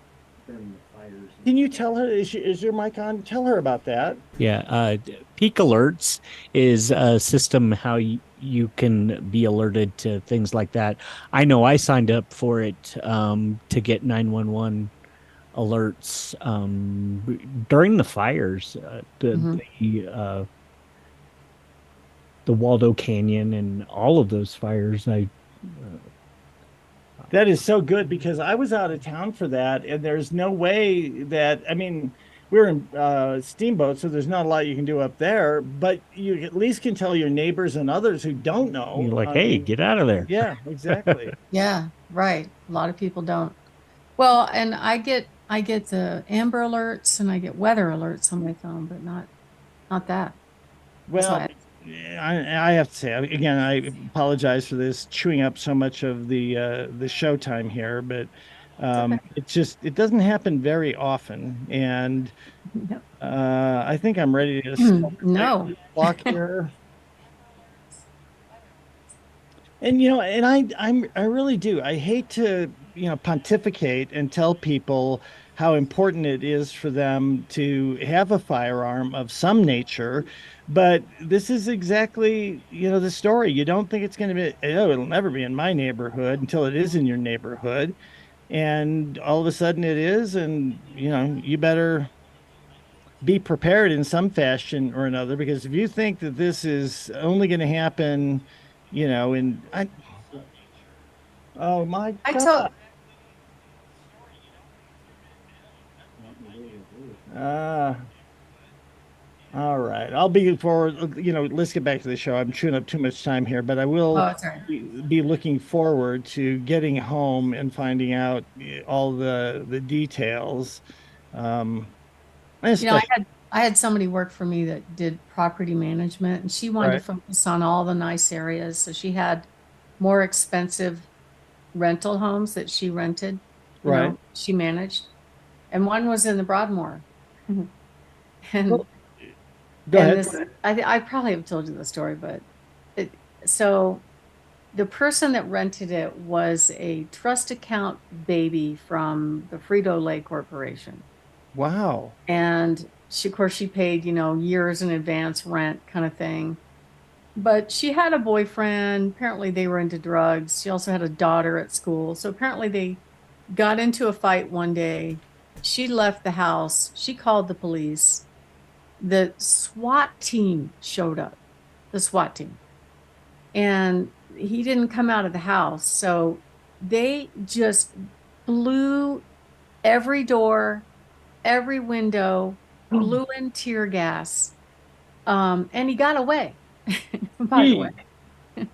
during the fires. Can you tell her? Is your mic on? Tell her about that. Yeah, peak alerts is a system how you can be alerted to things like that. I know I signed up for it to get 911 alerts during the fires, Mhm. the Waldo Canyon and all of those fires. That is so good because I was out of town for that, and there's no way that, I mean, we're in Steamboat, so there's not a lot you can do up there, but you at least can tell your neighbors and others who don't You're know. like, I hey, mean, get out of there. yeah, exactly. Yeah, right. A lot of people don't. Well, and I get the Amber Alerts and I get weather alerts on my phone, but not that. That's Well, why I have to say again, I apologize for this chewing up so much of the showtime here, but it's okay. it doesn't happen very often, and Yep. I think I'm ready to start No. the clock here. And and I really do. I hate to, pontificate and tell people how important it is for them to have a firearm of some nature, but this is exactly, the story. You don't think it's going to be, oh, it'll never be in my neighborhood until it is in your neighborhood, and all of a sudden it is, and you better be prepared in some fashion or another because if you think that this is only going to happen, in oh my I God. told Uh, all right. I'll be forward, let's get back to the show. I'm chewing up too much time here, but I will Oh, it's all right. be looking forward to getting home and finding out all the details. Um, and You know, I especially, had I had somebody work for me that did property management and she wanted to right, focus on all the nice areas. So she had more expensive rental homes that she rented, right. she managed. And one was in the Broadmoor. And Well, go and ahead. this I probably have told you the story, but so the person that rented it was a trust account baby from the Frito-Lay Corporation. Wow. And she, of course, she paid, years in advance rent kind of thing. But she had a boyfriend. Apparently, they were into drugs. She also had a daughter at school. So apparently, they got into a fight one day. She left the house. She called the police. The SWAT team showed up, the SWAT team, and he didn't come out of the house. So they just blew every door, every window, blew in tear gas. And he got away, by the way. Gee.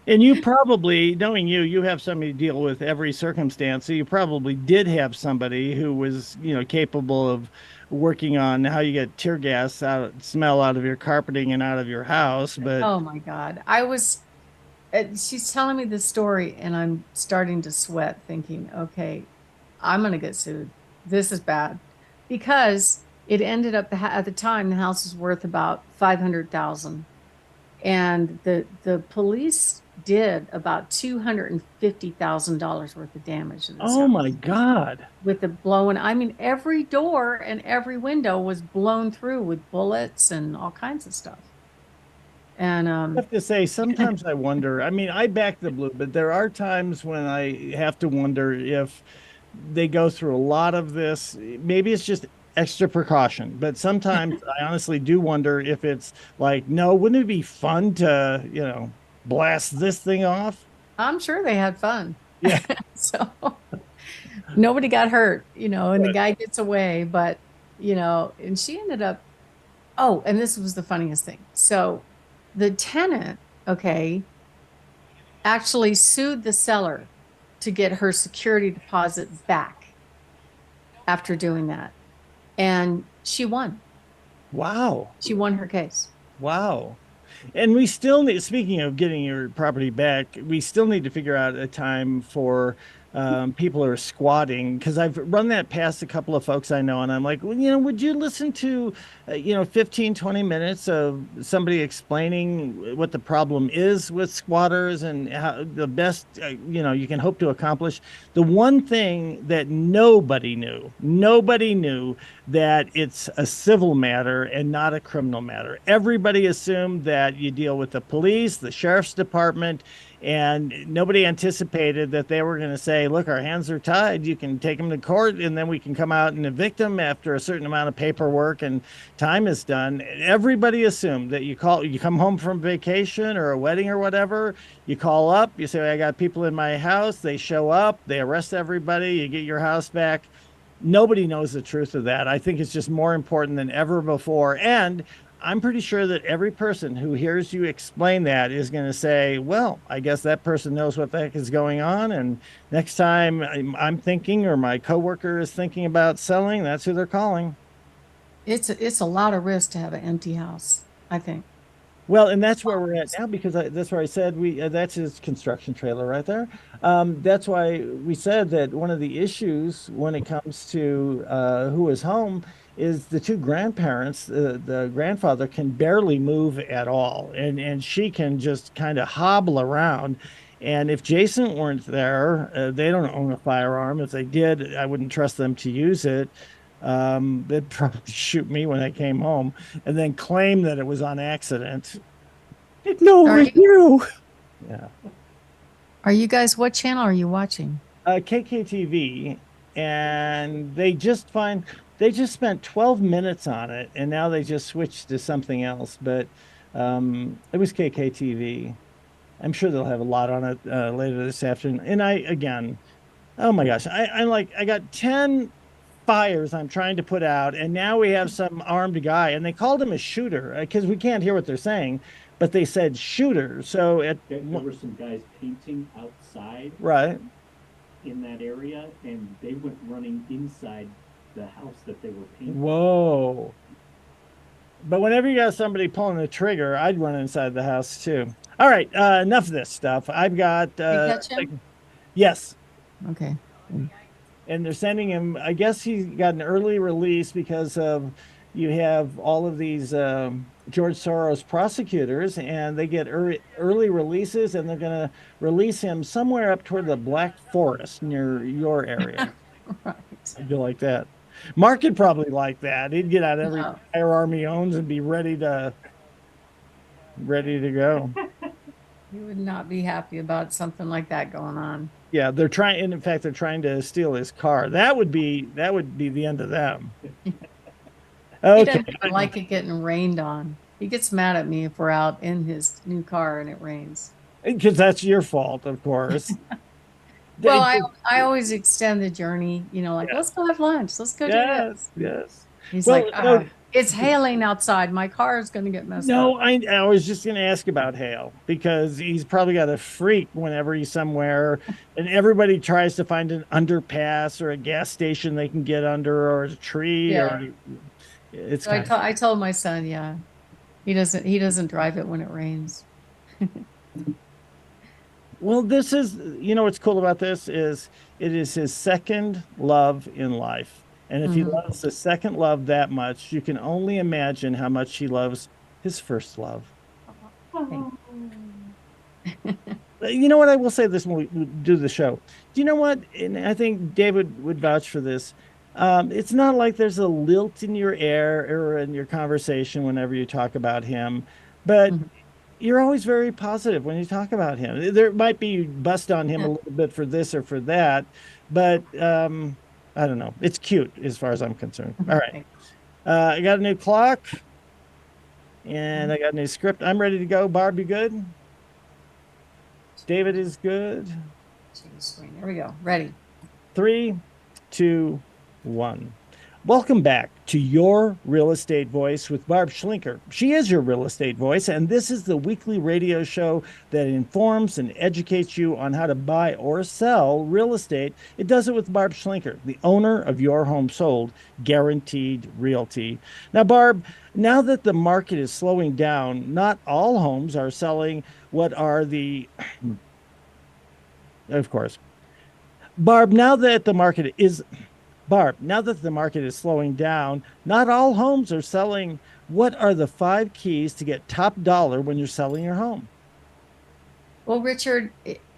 And you probably, knowing you, you have somebody to deal with every circumstance. So you probably did have somebody who was, capable of working on how you get tear gas out, smell out of your carpeting and out of your house. But Oh my God. She's telling me this story, and I'm starting to sweat thinking, okay, I'm going to get sued. This is bad because it ended up at the time, the house was worth about 500,000. And the police did about $250,000 worth of damage to this oh house my God. with the blowing. I mean, every door and every window was blown through with bullets and all kinds of stuff. And I have to say, sometimes I wonder. I mean, I back the blue, but there are times when I have to wonder if they go through a lot of this. Maybe it's just extra precaution, but sometimes I honestly do wonder if it's like, no, wouldn't it be fun to, blast this thing off? I'm sure they had fun. Yeah. So nobody got hurt, and the But, guy gets away, but and she ended up, oh, and this was the funniest thing. So the tenant, okay, actually sued the seller to get her security deposit back after doing that. And she won. wow. She won her case. Wow. And we still need, speaking of getting your property back, we still need to figure out a time for people who are squatting, because I've run that past a couple of folks I know, and I'm like, well, would you listen to, 15, 20 minutes of somebody explaining what the problem is with squatters and how the best, you can hope to accomplish? The one thing that nobody knew that it's a civil matter and not a criminal matter. Everybody assumed that you deal with the police, the sheriff's department, and nobody anticipated that they were going to say, look, our hands are tied. You can take them to court and then we can come out and evict them after a certain amount of paperwork and time is done. Everybody assumed that you come home from vacation or a wedding or whatever, you call up, you say, I got people in my house. They show up, they arrest everybody, you get your house back. Nobody knows the truth of that. I think it's just more important than ever before. And I'm pretty sure that every person who hears you explain that is going to say, well, I guess that person knows what the heck is going on. And next time I'm thinking or my coworker is thinking about selling, that's who they're calling. It's a lot of risk to have an empty house, I think. Well, and that's where we're at now because that's where I said that's his construction trailer right there. That's why we said that one of the issues when it comes to who is home is the two grandparents. The grandfather can barely move at all, and she can just kind of hobble around. And if Jason weren't there, they don't own a firearm. If they did, I wouldn't trust them to use it. They'd probably shoot me when I came home and then claim that it was on accident. No, Are it was you, you. Yeah. are you guys, what channel are you watching? KKTV, and they just spent 12 minutes on it, and now they just switched to something else. But it was KKTV. I'm sure they'll have a lot on it later this afternoon. And again, oh my gosh, I got 10 fires I'm trying to put out, and now we have some armed guy, and they called him a shooter because we can't hear what they're saying, but they said shooter. So There were some guys painting outside right. in that area, and they went running inside the house that they were painting. Whoa. But whenever you got somebody pulling the trigger, I'd run inside the house too. All right, enough of this stuff. I've got You catch him? yes. Okay. And they're sending him. I guess he got an early release because of you have all of these George Soros prosecutors, and they get early releases, and they're going to release him somewhere up toward the Black Forest near your area. Right. I feel like that. Mark could probably like that. He'd get out every No, firearm he owns and be ready to go. he would not be happy about something like that going on. Yeah, they're trying, and in fact, they're trying to steal his car. That would be the end of them. He Okay, doesn't even like it getting rained on. He gets mad at me if we're out in his new car and it rains. because that's your fault, of course. Well, They- I always extend the journey, like, yeah. let's go have lunch. Let's go do Yes, this. yes. He's Well, like, no, it's hailing outside. My car is going to get messed up. no, I was just going to ask about Hale because he's probably got a freak whenever he's somewhere, and everybody tries to find an underpass or a gas station they can get under, or a tree, Yeah. or it's So I, kind to- I told my son, yeah, he doesn't drive it when it rains. well, this is, what's cool about this is it is his second love in life. And if he Mhm. loves the second love that much, you can only imagine how much he loves his first love. Thank You know what? I will say this when we do the show. Do you know what? And I think David would vouch for this. It's not like there's a lilt in your air or in your conversation whenever you talk about him, but Mhm. you're always very positive when you talk about him. There might be bust on him a little bit for this or for that, but I don't know. It's cute as far as I'm concerned. All right. Thank I got a new clock and you. I got a new script. I'm ready to go. Barb, you good? David is good. Change screen. There we go. Ready. 3, 2, 1. Welcome back to Your Real Estate Voice with Barb Schlinker. She is your real estate voice, and this is the weekly radio show that informs and educates you on how to buy or sell real estate. It does it with Barb Schlinker, the owner of Your Home Sold, Guaranteed Realty. Now, Barb, now that the market is slowing down, not all homes are selling. What are the, of course, Barb, now that the market is Barb, now that the market is slowing down, not all homes are selling. What are the 5 keys to get top dollar when you're selling your home? Well, Richard,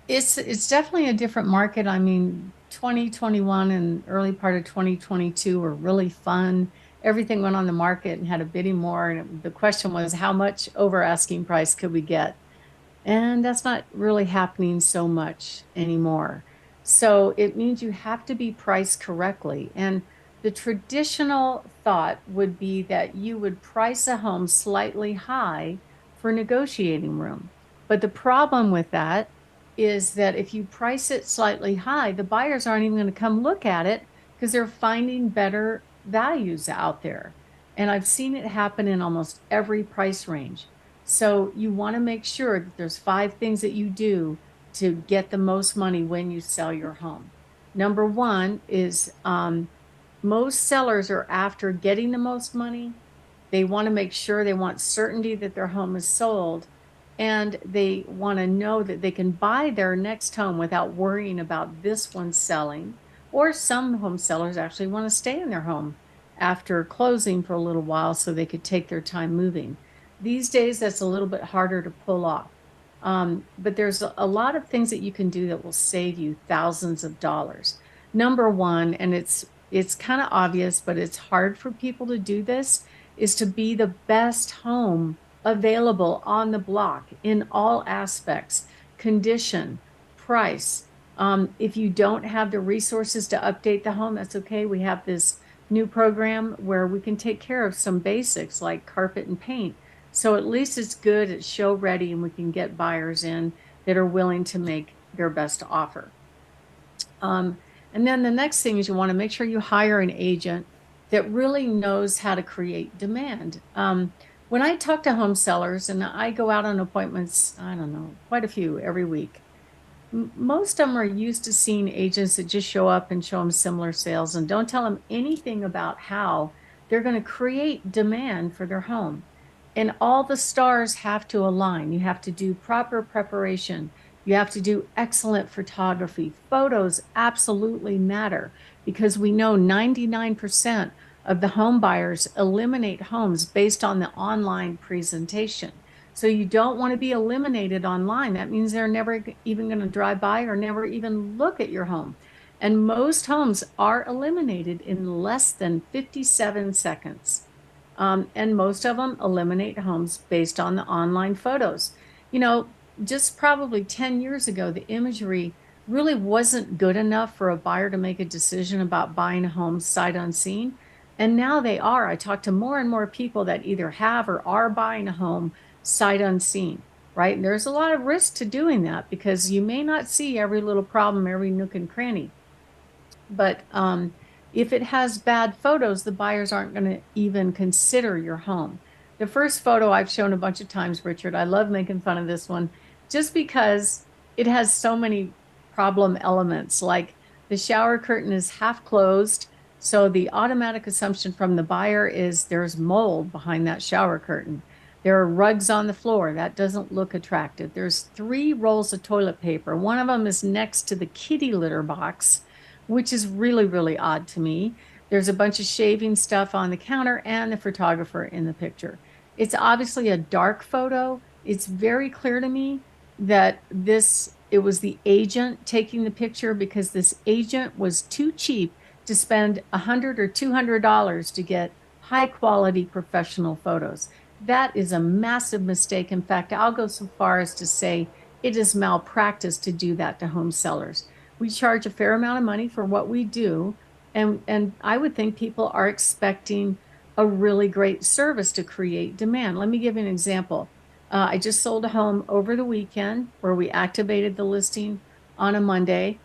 it's definitely a different market. I mean, 2021 and early part of 2022 were really fun. Everything went on the market and had a bidding war, and the question was, how much over asking price could we get? And that's not really happening so much anymore. So it means you have to be priced correctly. And the traditional thought would be that you would price a home slightly high for negotiating room. But the problem with that is that if you price it slightly high, the buyers aren't even going to come look at it because they're finding better values out there. And I've seen it happen in almost every price range. So you want to make sure that there's 5 things that you do to get the most money when you sell your home. Number one is most sellers are after getting the most money. They want to make sure they want certainty that their home is sold, and they want to know that they can buy their next home without worrying about this one selling. Or some home sellers actually want to stay in their home after closing for a little while so they could take their time moving. These days, that's a little bit harder to pull off. But there's a lot of things that you can do that will save you thousands of dollars. Number one, and it's kind of obvious, but it's hard for people to do this, is to be the best home available on the block in all aspects, condition, price. If you don't have the resources to update the home, that's okay. We have this new program where we can take care of some basics like carpet and paint. So at least it's good, it's show ready, and we can get buyers in that are willing to make their best offer. And then the next thing is you want to make sure you hire an agent that really knows how to create demand. When I talk to home sellers and I go out on appointments, I don't know, quite a few every week, most of them are used to seeing agents that just show up and show them similar sales and don't tell them anything about how they're going to create demand for their home. And all the stars have to align. You have to do proper preparation. You have to do excellent photography. Photos absolutely matter because we know 99% of the home buyers eliminate homes based on the online presentation. So you don't want to be eliminated online. That means they're never even going to drive by or never even look at your home. And most homes are eliminated in less than 57 seconds. And most of them eliminate homes based on the online photos. You know, just probably 10 years ago, the imagery really wasn't good enough for a buyer to make a decision about buying a home sight unseen. And now they are. I talk to more and more people that either have or are buying a home sight unseen, right? And there's a lot of risk to doing that because you may not see every little problem, every nook and cranny. But if it has bad photos, the buyers aren't going to even consider your home. The first photo I've shown a bunch of times, Richard, I love making fun of this one just because it has so many problem elements. Like the shower curtain is half closed. So the automatic assumption from the buyer is there's mold behind that shower curtain. There are rugs on the floor. That doesn't look attractive. There's 3 rolls of toilet paper. One of them is next to the kitty litter box, which is really, really odd to me. There's a bunch of shaving stuff on the counter and the photographer in the picture. It's obviously a dark photo. It's very clear to me that it was the agent taking the picture because this agent was too cheap to spend $100 or $200 to get high quality professional photos. That is a massive mistake. In fact, I'll go so far as to say it is malpractice to do that to home sellers. We charge a fair amount of money for what we do. And I would think people are expecting a really great service to create demand. Let me give you an example. I just sold a home over the weekend where we activated the listing on a Monday.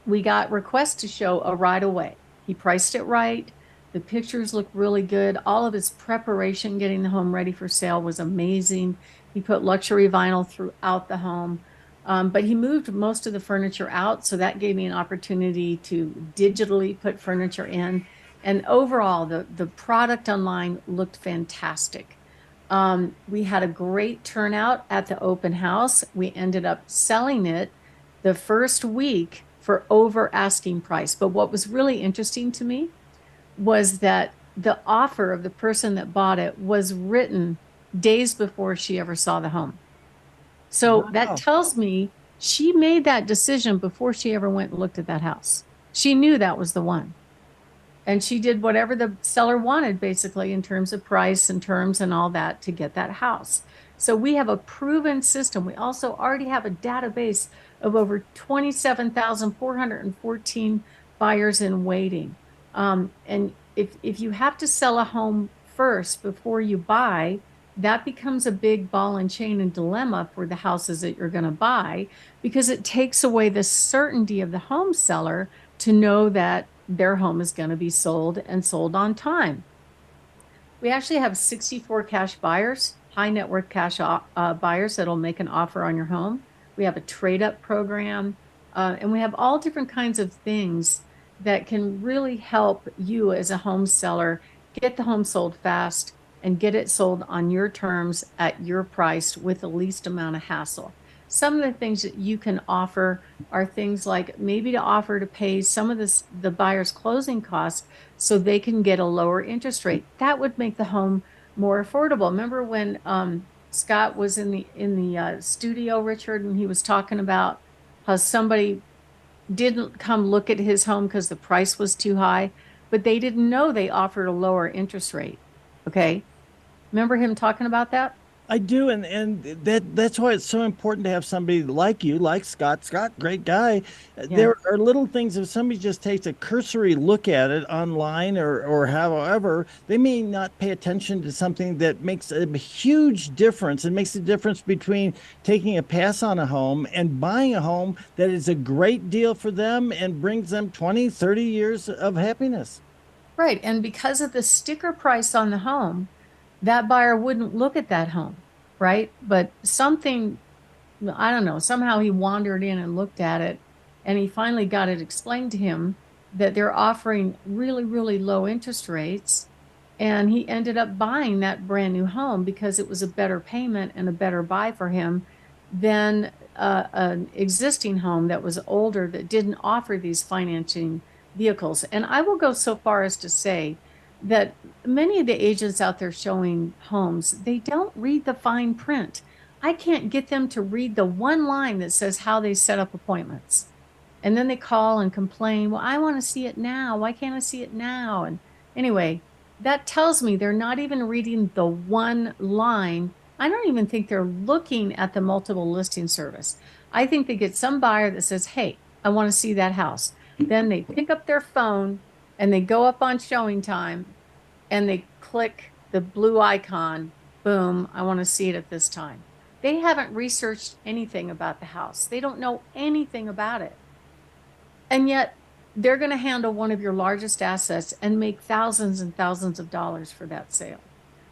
We got requests to show a right away. He priced it right. The pictures look really good. All of his preparation getting the home ready for sale was amazing. He put luxury vinyl throughout the home. But he moved most of the furniture out. So that gave me an opportunity to digitally put furniture in. And overall, the product online looked fantastic. We had a great turnout at the open house. We ended up selling it the first week for over asking price. But what was really interesting to me was that the offer of the person that bought it was written days before she ever saw the home. So that Wow. tells me she made that decision before she ever went and looked at that house. She knew that was the one. And she did whatever the seller wanted, basically, in terms of price and terms and all that to get that house. So we have a proven system. We also already have a database of over 27,414 buyers in waiting. And if you have to sell a home first before you buy, that becomes a big ball and chain and dilemma for the houses that you're going to buy because it takes away the certainty of the home seller to know that their home is going to be sold and sold on time. We actually have 64 cash buyers, high net worth cash buyers that'll make an offer on your home. We have a trade up program, and we have all different kinds of things that can really help you as a home seller get the home sold fast and get it sold on your terms at your price with the least amount of hassle. Some of the things that you can offer are things like maybe to offer to pay some of the buyer's closing costs so they can get a lower interest rate. That would make the home more affordable. Remember when Scott was in the studio, Richard, and he was talking about how somebody didn't come look at his home because the price was too high, but they didn't know they offered a lower interest rate. Okay. Remember him talking about that? I do, and that's why it's so important to have somebody like you, like Scott. Scott, great guy. Yeah. There are little things if somebody just takes a cursory look at it online or however, they may not pay attention to something that makes a huge difference. It makes a difference between taking a pass on a home and buying a home that is a great deal for them and brings them 20, 30 years of happiness. Right. And because of the sticker price on the home, that buyer wouldn't look at that home, right? But something, I don't know, somehow he wandered in and looked at it and he finally got it explained to him that they're offering really, really low interest rates. And he ended up buying that brand new home because it was a better payment and a better buy for him than an existing home that was older that didn't offer these financing vehicles. And I will go so far as to say that many of the agents out there showing homes, they don't read the fine print. I can't get them to read the one line that says how they set up appointments. And then they call and complain, well, I want to see it now. Why can't I see it now? And anyway, that tells me they're not even reading the one line. I don't even think they're looking at the multiple listing service. I think they get some buyer that says, hey, I want to see that house. Then they pick up their phone and they go up on showing time and they click the blue icon. Boom, I want to see it at this time. They haven't researched anything about the house. They don't know anything about it. And yet they're going to handle one of your largest assets and make thousands and thousands of dollars for that sale.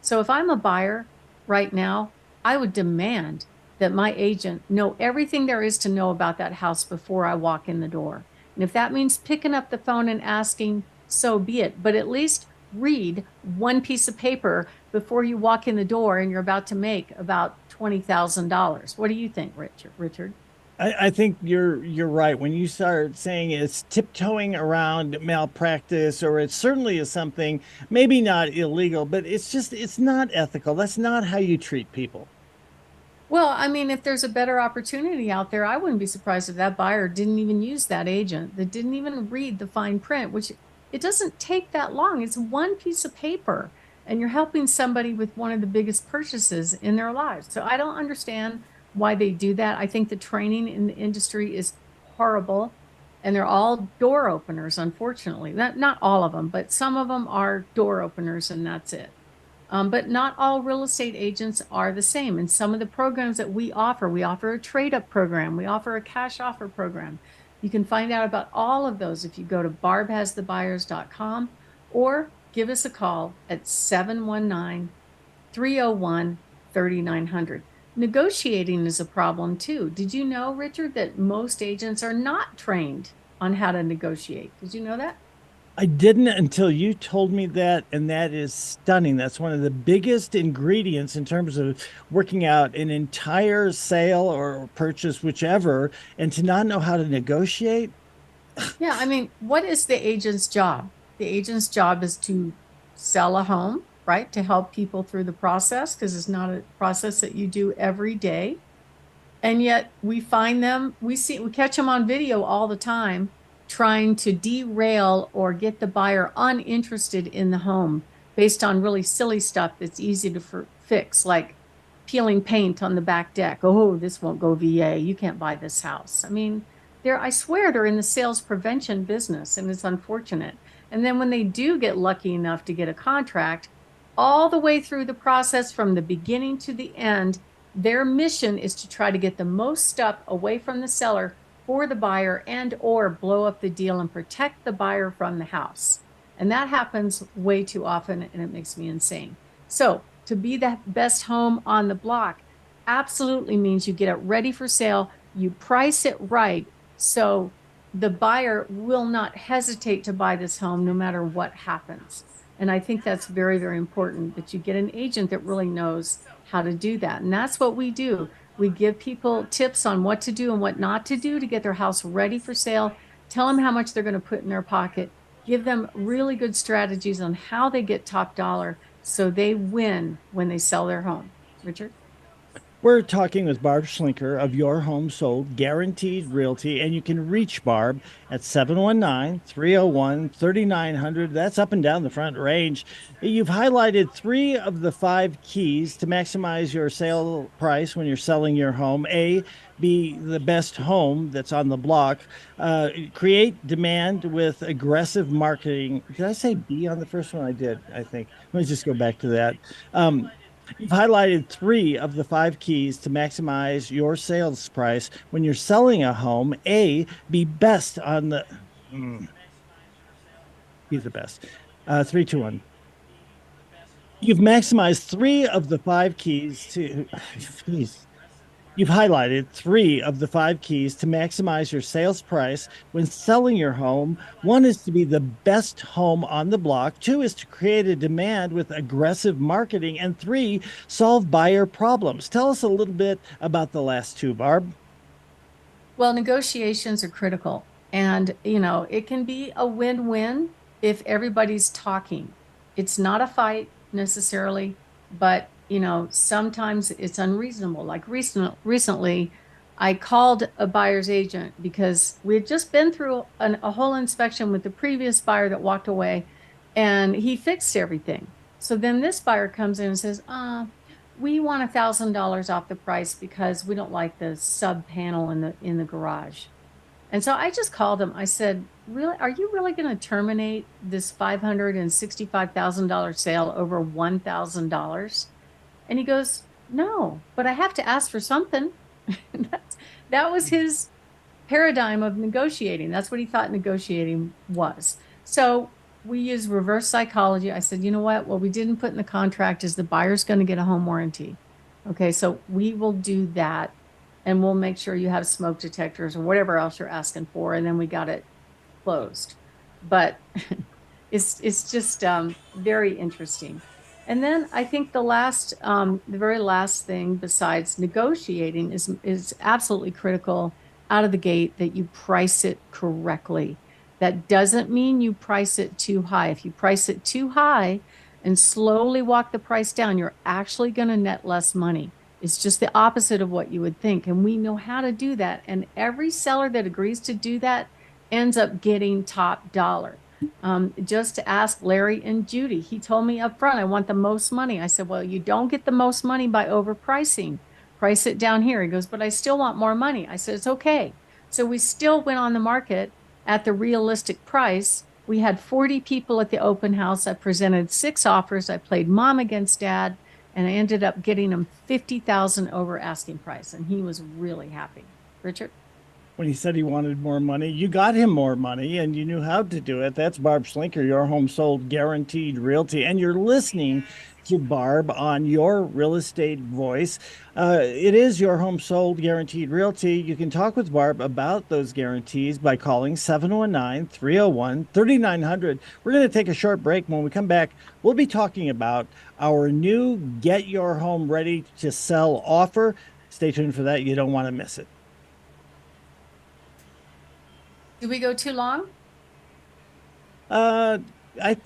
So if I'm a buyer right now, I would demand that my agent know everything there is to know about that house before I walk in the door. And if that means picking up the phone and asking, so be it. But at least read one piece of paper before you walk in the door and you're about to make about $20,000. What do you think, Richard? I think you're right. When you start saying it's tiptoeing around malpractice, or it certainly is something maybe not illegal, but it's not ethical. That's not how you treat people. Well, I mean, if there's a better opportunity out there, I wouldn't be surprised if that buyer didn't even use that agent, that didn't even read the fine print, which it doesn't take that long. It's one piece of paper, and you're helping somebody with one of the biggest purchases in their lives. So I don't understand why they do that. I think the training in the industry is horrible, and they're all door openers, unfortunately. Not all of them, but some of them are door openers, and that's it. But not all real estate agents are the same. And some of the programs that we offer a trade up program, we offer a cash offer program. You can find out about all of those if you go to barbhasthebuyers.com or give us a call at 719 301 3900. Negotiating is a problem too. Did you know, Richard, that most agents are not trained on how to negotiate? Did you know that? I didn't until you told me that, and that is stunning. That's one of the biggest ingredients in terms of working out an entire sale or purchase, whichever, and to not know how to negotiate. Yeah, I mean, what is the agent's job? The agent's job is to sell a home, right? To help people through the process because it's not a process that you do every day. And yet we find them, we catch them on video all the time trying to derail or get the buyer uninterested in the home based on really silly stuff that's easy to fix, like peeling paint on the back deck. Oh, this won't go VA. You can't buy this house. I mean, I swear they're in the sales prevention business, and it's unfortunate. And then when they do get lucky enough to get a contract, all the way through the process from the beginning to the end, their mission is to try to get the most stuff away from the seller for the buyer and or blow up the deal and protect the buyer from the house. And that happens way too often, and it makes me insane. So to be the best home on the block absolutely means you get it ready for sale, you price it right, so the buyer will not hesitate to buy this home no matter what happens. And I think that's very, very important that you get an agent that really knows how to do that. And that's what we do. We give people tips on what to do and what not to do to get their house ready for sale, tell them how much they're going to put in their pocket, give them really good strategies on how they get top dollar so they win when they sell their home. Richard? We're talking with Barb Schlinker of Your Home Sold Guaranteed Realty, and you can reach Barb at 719 301 3900. That's up and down the front range. You've highlighted three of the five keys to maximize your sale price when you're selling your home. A, be the best home that's on the block. Create demand with aggressive marketing. Did I say B on the first one? I did, I think. Let me just go back to that. You've highlighted three of the five keys to maximize your sales price when you're selling a home. A, be best on the. He's the best. 3, 2, 1. You've maximized three of the five keys to. Geez. You've highlighted three of the five keys to maximize your sales price when selling your home. One is to be the best home on the block. Two is to create a demand with aggressive marketing. And three, solve buyer problems. Tell us a little bit about the last two, Barb. Well, negotiations are critical. And, it can be a win-win if everybody's talking. It's not a fight necessarily, but, sometimes it's unreasonable. Like recently, I called a buyer's agent because we had just been through a whole inspection with the previous buyer that walked away, and he fixed everything. So then this buyer comes in and says, we want $1,000 off the price because we don't like the sub panel in the garage. And so I just called him. I said, really, are you really going to terminate this $565,000 sale over $1,000? And he goes, no, but I have to ask for something. That was his paradigm of negotiating. That's what he thought negotiating was. So we use reverse psychology. I said, you know what? What we didn't put in the contract is the buyer's going to get a home warranty. Okay, so we will do that, and we'll make sure you have smoke detectors or whatever else you're asking for, and then we got it closed. But it's just very interesting. And then I think the very last thing besides negotiating is absolutely critical out of the gate that you price it correctly. That doesn't mean you price it too high. If you price it too high and slowly walk the price down, you're actually going to net less money. It's just the opposite of what you would think. And we know how to do that. And every seller that agrees to do that ends up getting top dollar. Just to ask Larry and Judy. He told me up front, I want the most money. I said, well, you don't get the most money by overpricing. Price it down here. He goes, but I still want more money. I said, it's okay. So we still went on the market at the realistic price. We had 40 people at the open house. I presented 6 offers. I played mom against dad, and I ended up getting him 50,000 over asking price. And he was really happy. Richard? When he said he wanted more money, you got him more money and you knew how to do it. That's Barb Schlinker, your home sold guaranteed realty. And you're listening to Barb on your real estate voice. It is your home sold guaranteed realty. You can talk with Barb about those guarantees by calling 719 301 3900. We're going to take a short break. When we come back, we'll be talking about our new Get Your Home Ready to Sell offer. Stay tuned for that. You don't want to miss it. Did we go too long? I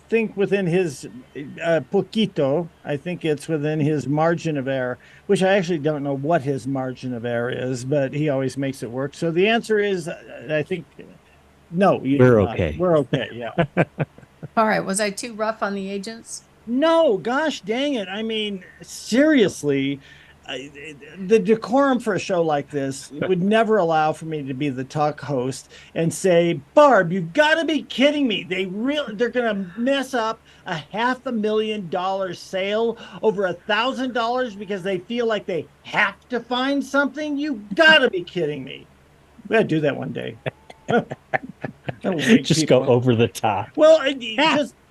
think within his poquito, I think it's within his margin of error, which I actually don't know what his margin of error is, but he always makes it work. So the answer is, I think, no, We're okay. We're okay. Yeah. All right. Was I too rough on the agents? No, gosh dang it. I mean, seriously, the decorum for a show like this would never allow for me to be the talk host and say, Barb, you've got to be kidding me. They're going to mess up a $500,000 sale over $1,000 because they feel like they have to find something. You've got to be kidding me. We got to do that one day. Just go over the top. Well,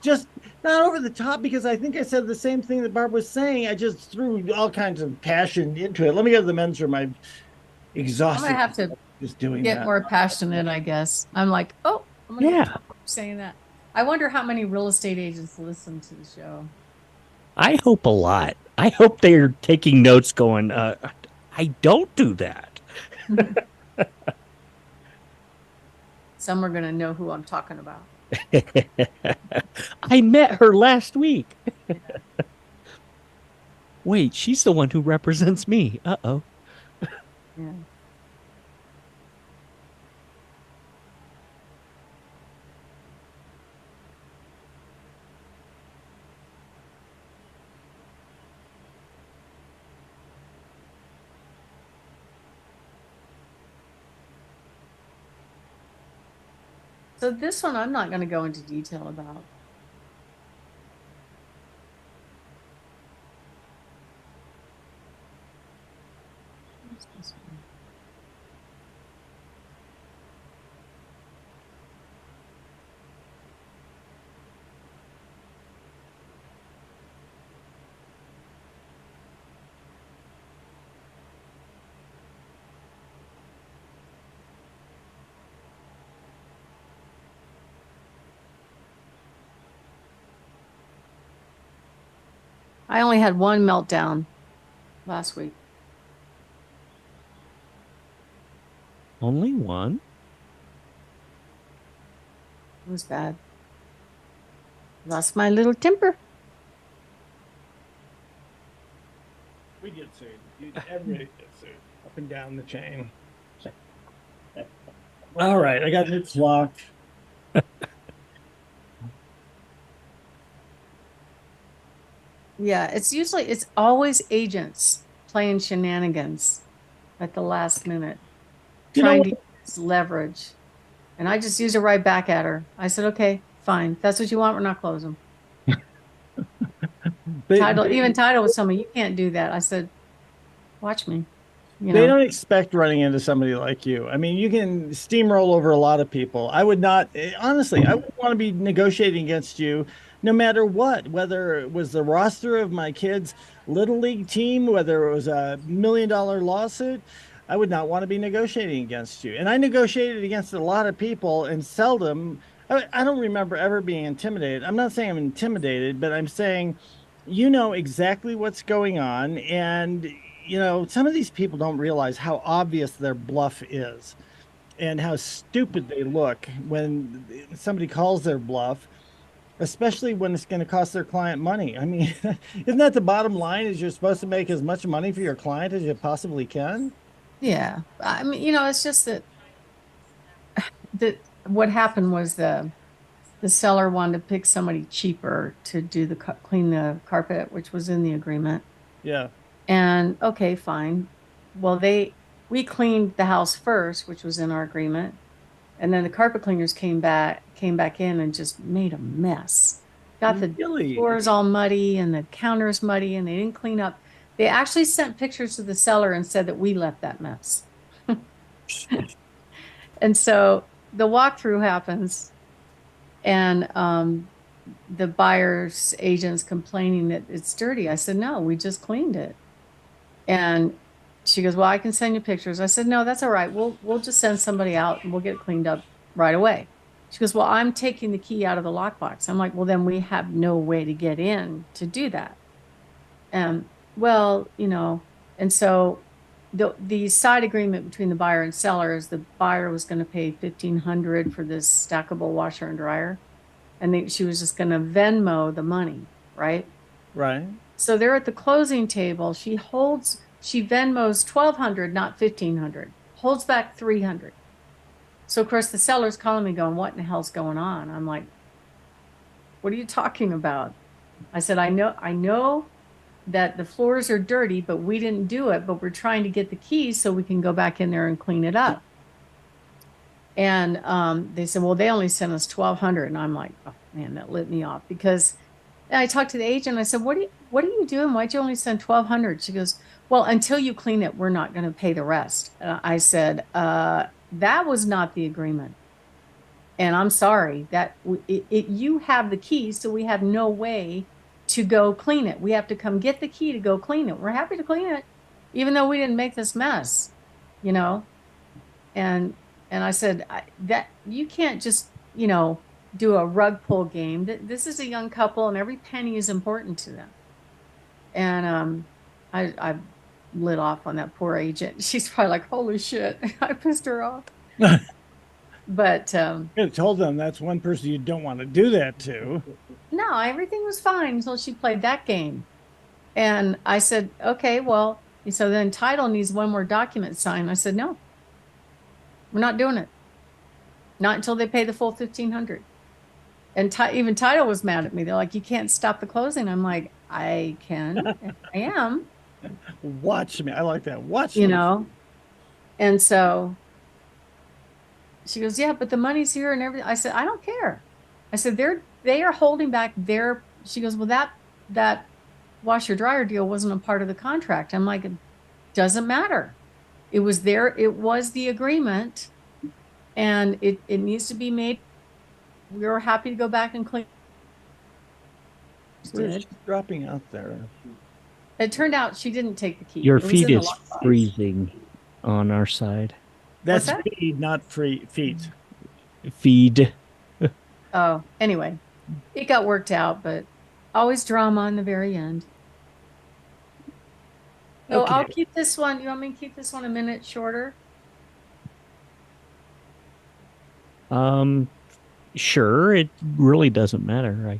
just not over the top, because I think I said the same thing that Barb was saying. I just threw all kinds of passion into it. Let me go to the men's room. I'm exhausted. I'm gonna have to just doing get that. more passionate, I guess. I'm like, oh, I'm gonna get saying that. I wonder how many real estate agents listen to the show. I hope a lot. I hope they're taking notes going, I don't do that. Some are gonna know who I'm talking about. I met her last week. Wait, she's the one who represents me. Uh-oh. Yeah. So this one I'm not going to go into detail about. What's this one? I only had one meltdown last week. Only one? It was bad. Lost my little temper. We get sued. Everybody gets sued up and down the chain. All right, I got it locked. Yeah, it's always agents playing shenanigans at the last minute, You know trying what? to use leverage. And I just used it right back at her. I said, okay, fine. If that's what you want, we're not closing. They, Title was telling me, you can't do that. I said, watch me, you they know. don't expect running into somebody like you. I mean, you can steamroll over a lot of people. I would not, honestly, I wouldn't want to be negotiating against you no matter what, whether it was the roster of my kids' little league team, whether it was $1 million lawsuit. I would not want to be negotiating against you. And I negotiated against a lot of people and seldom, I don't remember ever being intimidated. I'm not saying I'm intimidated, but I'm saying you know exactly what's going on. And, some of these people don't realize how obvious their bluff is and how stupid they look when somebody calls their bluff, especially when it's going to cost their client money. I mean, isn't that the bottom line? Is you're supposed to make as much money for your client as you possibly can? Yeah. I mean, it's just that what happened was the seller wanted to pick somebody cheaper to do clean the carpet, which was in the agreement. Yeah. And okay, fine. Well, we cleaned the house first, which was in our agreement. And then the carpet cleaners came back in and just made a mess. Got the Really? floors all muddy and the counters muddy, and they didn't clean up. They actually sent pictures to the seller and said that we left that mess. And so the walkthrough happens, and the buyer's agent's complaining that it's dirty. I said, no, we just cleaned it. And she goes, well, I can send you pictures. I said, no, that's all right. We'll just send somebody out and we'll get it cleaned up right away. She goes, well, I'm taking the key out of the lockbox. I'm like, well, then we have no way to get in to do that. And well, and so the side agreement between the buyer and seller is the buyer was going to pay 1,500 for this stackable washer and dryer, and she was just going to Venmo the money, right? Right. So they're at the closing table. She Venmos 1,200, not 1,500, holds back 300. So of course the seller's calling me going, what in the hell's going on? I'm like, what are you talking about? I said, I know that the floors are dirty, but we didn't do it, but we're trying to get the keys so we can go back in there and clean it up. And they said, well, they only sent us 1,200. And I'm like, oh man, that lit me off, because I talked to the agent. I said, what are you doing? Why'd you only send 1,200? She goes, well, until you clean it, we're not going to pay the rest. I said, that was not the agreement. And I'm sorry that you have the key, so we have no way to go clean it. We have to come get the key to go clean it. We're happy to clean it, even though we didn't make this mess, you know? And I said, that you can't just, do a rug pull game. This is a young couple and every penny is important to them. And I lit off on that poor agent. She's probably like, holy shit, I pissed her off. But You could have told them that's one person you don't want to do that to. no, everything was fine until she played that game. And I said, okay, well, so then title needs one more document signed. I said, no, we're not doing it. Not until they pay the full 1,500. And even title was mad at me. They're like, you can't stop the closing. I'm like, I can, and I am, Watch me. I like that. Watch you me. know? And so she goes, yeah, but the money's here and everything. I said, I don't care. I said, they are holding back she goes, well, that washer dryer deal wasn't a part of the contract. I'm like, it doesn't matter. It was the agreement, and it needs to be made. We were happy to go back and clean. She's dropping out there. It turned out she didn't take the key. Your It was feed in the is lockbox. freezing on our side. That's that? feed, not free feet. Feed. Oh, anyway, it got worked out, but always drama in the very end. So Okay. I'll keep this one. You want me to keep this one a minute shorter? Um, sure. It really doesn't matter.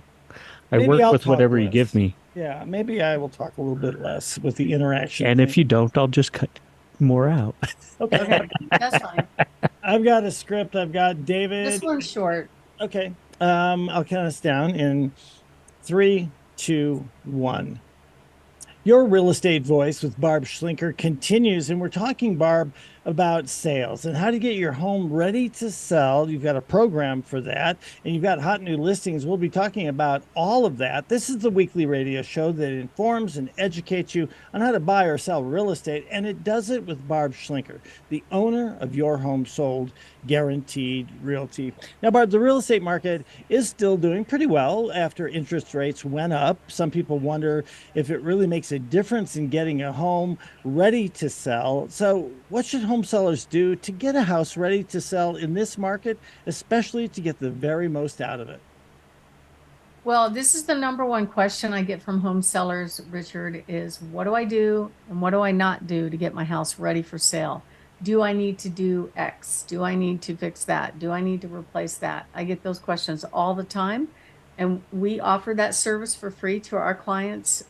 I Maybe work I'll with talk whatever you less. give me. Yeah, maybe I will talk a little bit less with the interaction And thing. if you don't, I'll just cut. more out. Okay. Okay, that's fine. I've got a script. I've got This David. one's short. Okay. I'll count us down in three, two, one. Your real estate voice with Barb Schlinker continues, and we're talking, Barb, about sales and how to get your home ready to sell. You've got a program for that, and you've got hot new listings. We'll be talking about all of that. This is the weekly radio show that informs and educates you on how to buy or sell real estate, and it does it with Barb Schlinker, the owner of Your Home Sold Guaranteed Realty. Now, Barb, the real estate market is still doing pretty well after interest rates went up. Some people wonder if it really makes a difference in getting a home ready to sell. So, what should home sellers do to get a house ready to sell in this market, especially to get the very most out of it? Well, this is the number one question I get from home sellers, Richard, is what do I do and what do I not do to get my house ready for sale? Do I need to do X? Do I need to fix that? Do I need to replace that? I get those questions all the time. And we offer that service for free to our clients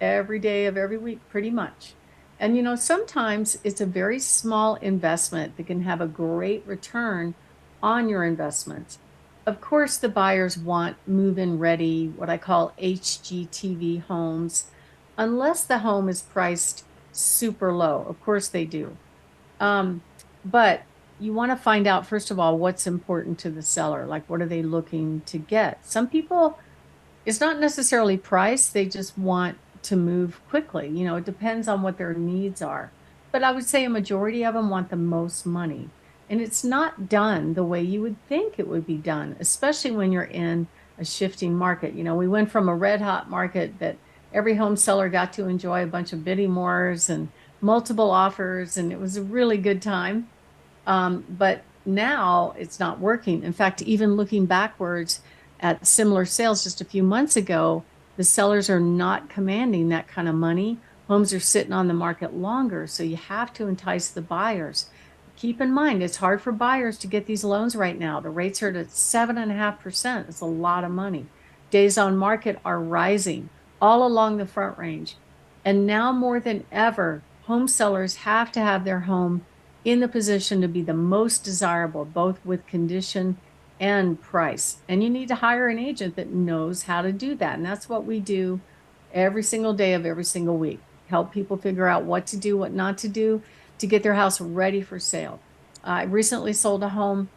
every day of every week, pretty much. And, sometimes it's a very small investment that can have a great return on your investment. Of course, the buyers want move-in ready, what I call HGTV homes, unless the home is priced super low. Of course they do. Um, but you want to find out, first of all, what's important to the seller. Like, what are they looking to get? Some people, it's not necessarily price, they just want to move quickly. It depends on what their needs are. But I would say a majority of them want the most money. And it's not done the way you would think it would be done, especially when you're in a shifting market. We went from a red hot market that every home seller got to enjoy a bunch of bidding wars and multiple offers, and it was a really good time. But now it's not working. In fact, even looking backwards at similar sales just a few months ago, the sellers are not commanding that kind of money. Homes are sitting on the market longer, so you have to entice the buyers. Keep in mind, it's hard for buyers to get these loans right now. The rates are at 7.5%. It's a lot of money. Days on market are rising all along the Front Range. And now more than ever, home sellers have to have their home in the position to be the most desirable, both with condition and price. And you need to hire an agent that knows how to do that. And that's what we do every single day of every single week. Help people figure out what to do, what not to do to get their house ready for sale. I recently sold a home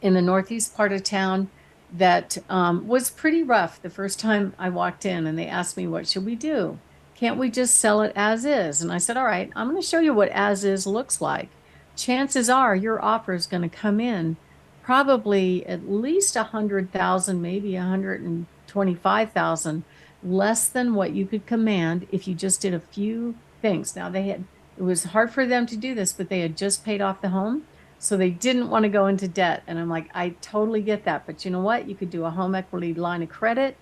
in the northeast part of town that was pretty rough the first time I walked in, and they asked me, what should we do? Can't we just sell it as is? And I said, all right, I'm going to show you what as is looks like. Chances are your offer is going to come in probably at least 100,000, maybe 125,000 less than what you could command if you just did a few things. Now it was hard for them to do this, but they had just paid off the home. So they didn't want to go into debt. And I'm like, I totally get that. But you know what? You could do a home equity line of credit,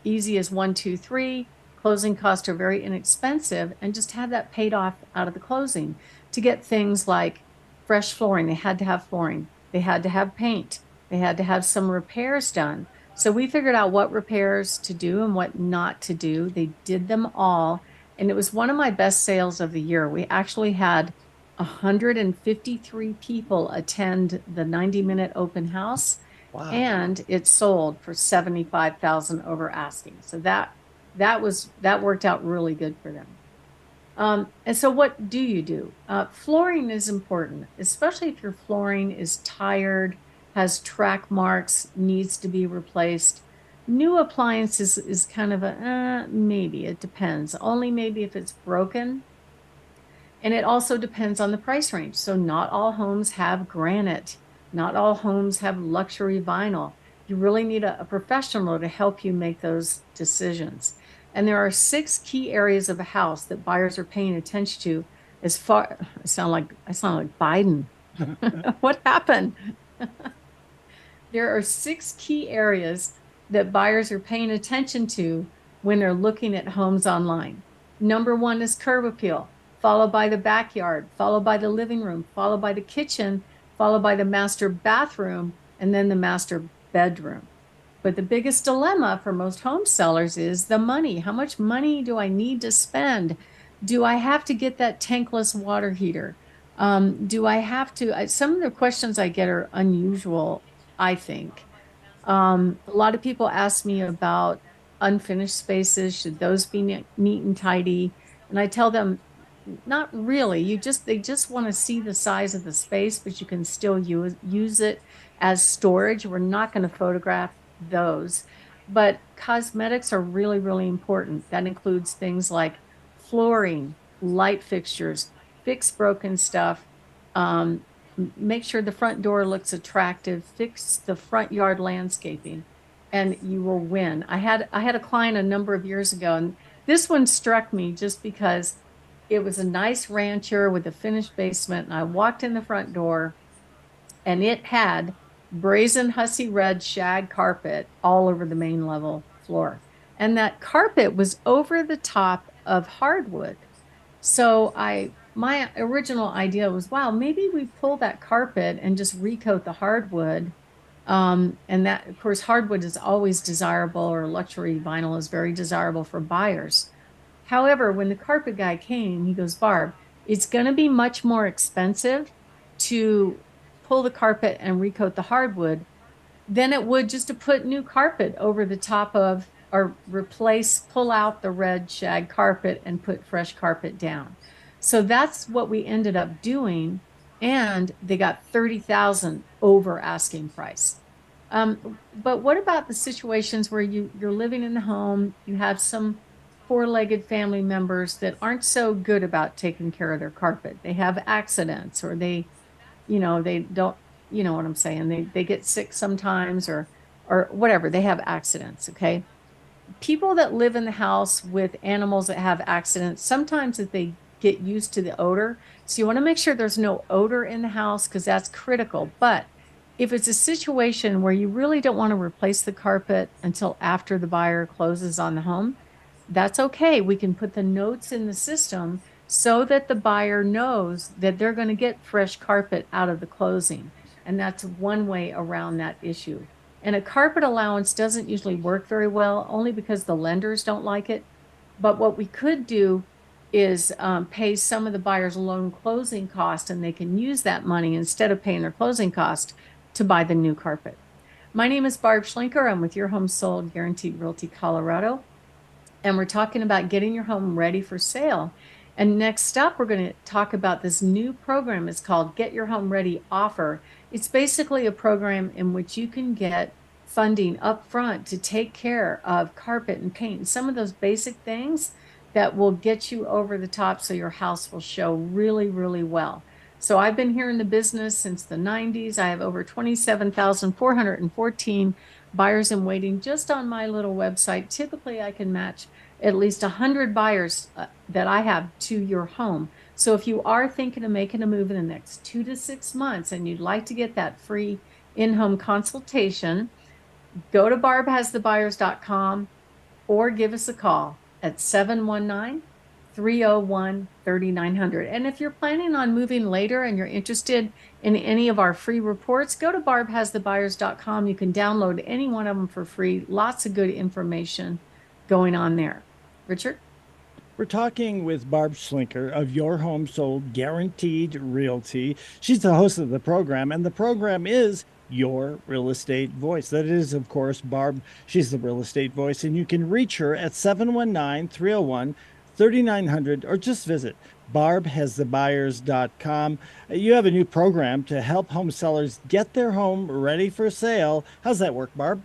easy as 1, 2, 3. Closing costs are very inexpensive, and just have that paid off out of the closing to get things like fresh flooring. They had to have flooring. They had to have paint. They had to have some repairs done. So we figured out what repairs to do and what not to do. They did them all. And it was one of my best sales of the year. We actually had 153 people attend the 90-minute open house. Wow. And it sold for 75,000 over asking. So that worked out really good for them. And so what do you do? Flooring is important, especially if your flooring is tired, has track marks, needs to be replaced. New appliances is kind of a maybe. It depends. Only maybe if it's broken. And it also depends on the price range. So not all homes have granite. Not all homes have luxury vinyl. You really need a professional to help you make those decisions. And there are 6 key areas of a house that buyers are paying attention to. I sound like Biden. What happened? There are 6 key areas that buyers are paying attention to when they're looking at homes online. Number 1 is curb appeal, followed by the backyard, followed by the living room, followed by the kitchen, followed by the master bathroom, and then the master bedroom. But the biggest dilemma for most home sellers is the money. How much money do I need to spend Do I have to get that tankless water heater? Do I have to? Some of the questions I get are unusual, I think. A lot of people ask me about unfinished spaces. Should those be neat and tidy? And I tell them, not really. They just want to see the size of the space, but you can still use it as storage. We're not going to photograph those. But cosmetics are really, really important. That includes things like flooring, light fixtures, fix broken stuff, make sure the front door looks attractive, fix the front yard landscaping, and you will win. I had a client a number of years ago, and this one struck me just because it was a nice rancher with a finished basement. And I walked in the front door, and it had brazen hussy red shag carpet all over the main level floor. And that carpet was over the top of hardwood. So my original idea was, wow, maybe we pull that carpet and just recoat the hardwood. And that, of course, hardwood is always desirable, or luxury vinyl is very desirable for buyers. However, when the carpet guy came, he goes, Barb, it's going to be much more expensive to pull the carpet and recoat the hardwood than it would just to put new carpet over the top of, or pull out the red shag carpet and put fresh carpet down. So that's what we ended up doing. And they got 30,000 over asking price. But what about the situations where you're living in the home, you have some four-legged family members that aren't so good about taking care of their carpet. They have accidents, or they don't, you know what I'm saying? They get sick sometimes, or whatever. They have accidents, okay? People that live in the house with animals that have accidents, sometimes if they get used to the odor. So you want to make sure there's no odor in the house, because that's critical. But if it's a situation where you really don't want to replace the carpet until after the buyer closes on the home, that's okay. We can put the notes in the system so that the buyer knows that they're going to get fresh carpet out of the closing. And that's one way around that issue. And a carpet allowance doesn't usually work very well, only because the lenders don't like it. But what we could do is pay some of the buyer's loan closing cost, and they can use that money instead of paying their closing cost to buy the new carpet. My name is Barb Schlinker. I'm with Your Home Sold Guaranteed Realty Colorado, and we're talking about getting your home ready for sale. And next up, we're going to talk about this new program. It's called Get Your Home Ready Offer. It's basically a program in which you can get funding up front to take care of carpet and paint and some of those basic things that will get you over the top so your house will show really, really well. So I've been here in the business since the 90s. I have over 27,414 buyers in waiting just on my little website. Typically, I can match at least 100 buyers that I have to your home. So if you are thinking of making a move in the next 2 to 6 months and you'd like to get that free in-home consultation, go to barbhasthebuyers.com or give us a call at 719 301 3900. And if you're planning on moving later and you're interested in any of our free reports, go to barbhasthebuyers.com. You can download any one of them for free. Lots of good information going on there. Richard? We're talking with Barb Schlinker of Your Home Sold Guaranteed Realty. She's the host of the program, and the program is Your Real Estate Voice. That is, of course, Barb. She's the real estate voice, and you can reach her at 719 301 3900, or just visit barbhasthebuyers.com. You have a new program to help home sellers get their home ready for sale. How's that work, Barb?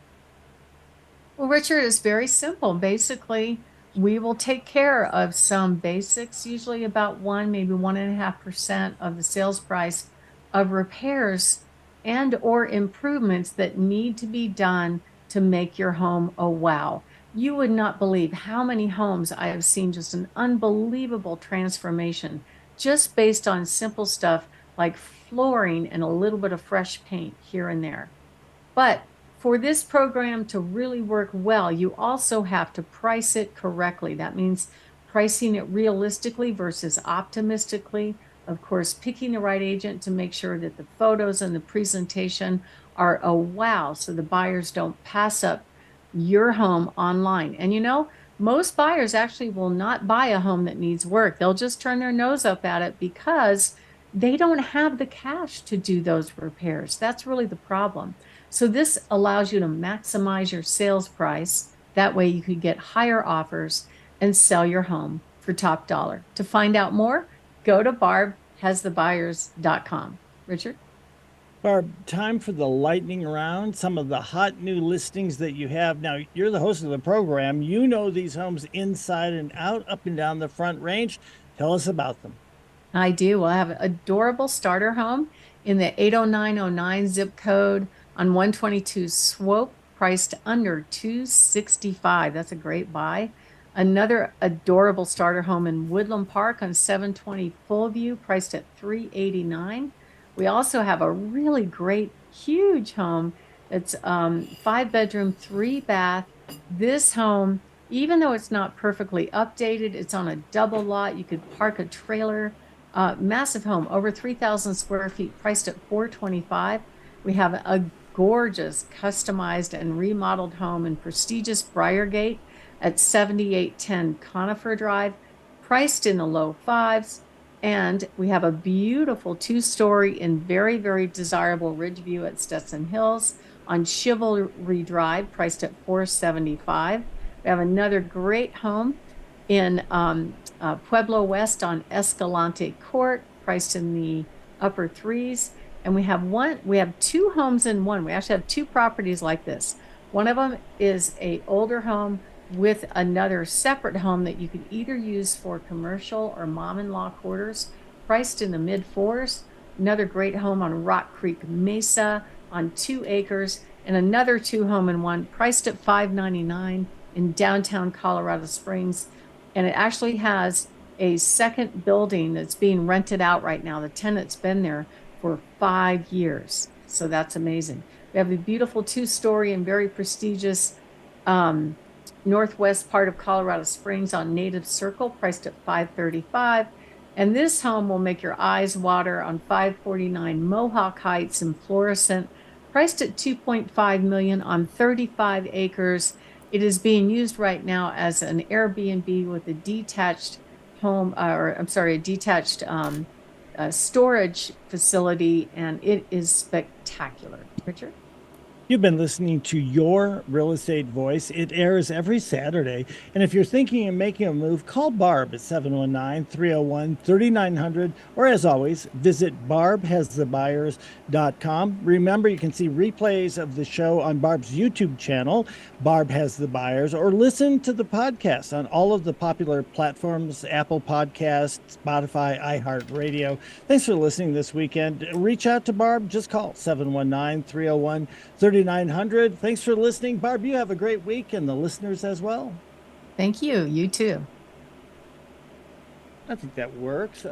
Well, Richard, is very simple. Basically, we will take care of some basics, usually about 1, maybe 1.5% of the sales price of repairs and or improvements that need to be done to make your home a wow. You would not believe how many homes I have seen just an unbelievable transformation just based on simple stuff like flooring and a little bit of fresh paint here and there. But for this program to really work well, you also have to price it correctly. That means pricing it realistically versus optimistically. Of course, picking the right agent to make sure that the photos and the presentation are wow, so the buyers don't pass up your home online. And most buyers actually will not buy a home that needs work. They'll just turn their nose up at it because they don't have the cash to do those repairs. That's really the problem. So this allows you to maximize your sales price. That way you could get higher offers and sell your home for top dollar. To find out more, go to barbhasthebuyers.com. Richard? Barb, time for the lightning round. Some of the hot new listings that you have. Now, you're the host of the program. You know these homes inside and out, up and down the Front Range. Tell us about them. I do. Well, I have an adorable starter home in the 80909 zip code on 122 Swope, priced under 265. That's a great buy. Another adorable starter home in Woodland Park on 720 Fullview, priced at 389. We also have a really great, huge home. It's 5 bedroom, 3 bath. This home, even though it's not perfectly updated, it's on a double lot. You could park a trailer. Massive home, over 3,000 square feet, priced at $425. We have a gorgeous, customized and remodeled home in prestigious Briargate at 7810 Conifer Drive, priced in the low fives. And we have a beautiful 2-story in very, very desirable Ridgeview at Stetson Hills on Chivalry Drive, priced at $475. We have another great home in Pueblo West on Escalante Court, priced in the upper threes. And we have 2 homes in one. We actually have 2 properties like this. One of them is a older home with another separate home that you could either use for commercial or mom-in-law quarters, priced in the mid-4s. Another great home on Rock Creek Mesa on 2 acres, and another 2 home in one, priced at $599 in downtown Colorado Springs. And it actually has a second building that's being rented out right now. The tenant's been there for 5 years. So that's amazing. We have a beautiful 2-story and very prestigious northwest part of Colorado Springs on Native Circle, priced at $535. And this home will make your eyes water on 549 Mohawk Heights in Florissant, priced at $2.5 million on 35 acres. It is being used right now as an Airbnb with a detached storage facility, and it is spectacular. Richard? You've been listening to Your Real Estate Voice. It airs every Saturday. And if you're thinking of making a move, call Barb at 719-301-3900. Or as always, visit barbhasthebuyers.com. Remember, you can see replays of the show on Barb's YouTube channel, Barb Has the Buyers, or listen to the podcast on all of the popular platforms, Apple Podcasts, Spotify, iHeartRadio. Thanks for listening this weekend. Reach out to Barb. Just call 719-301-3900. Thanks for listening. Barb, you have a great week, and the listeners as well. Thank you. You too. I think that works.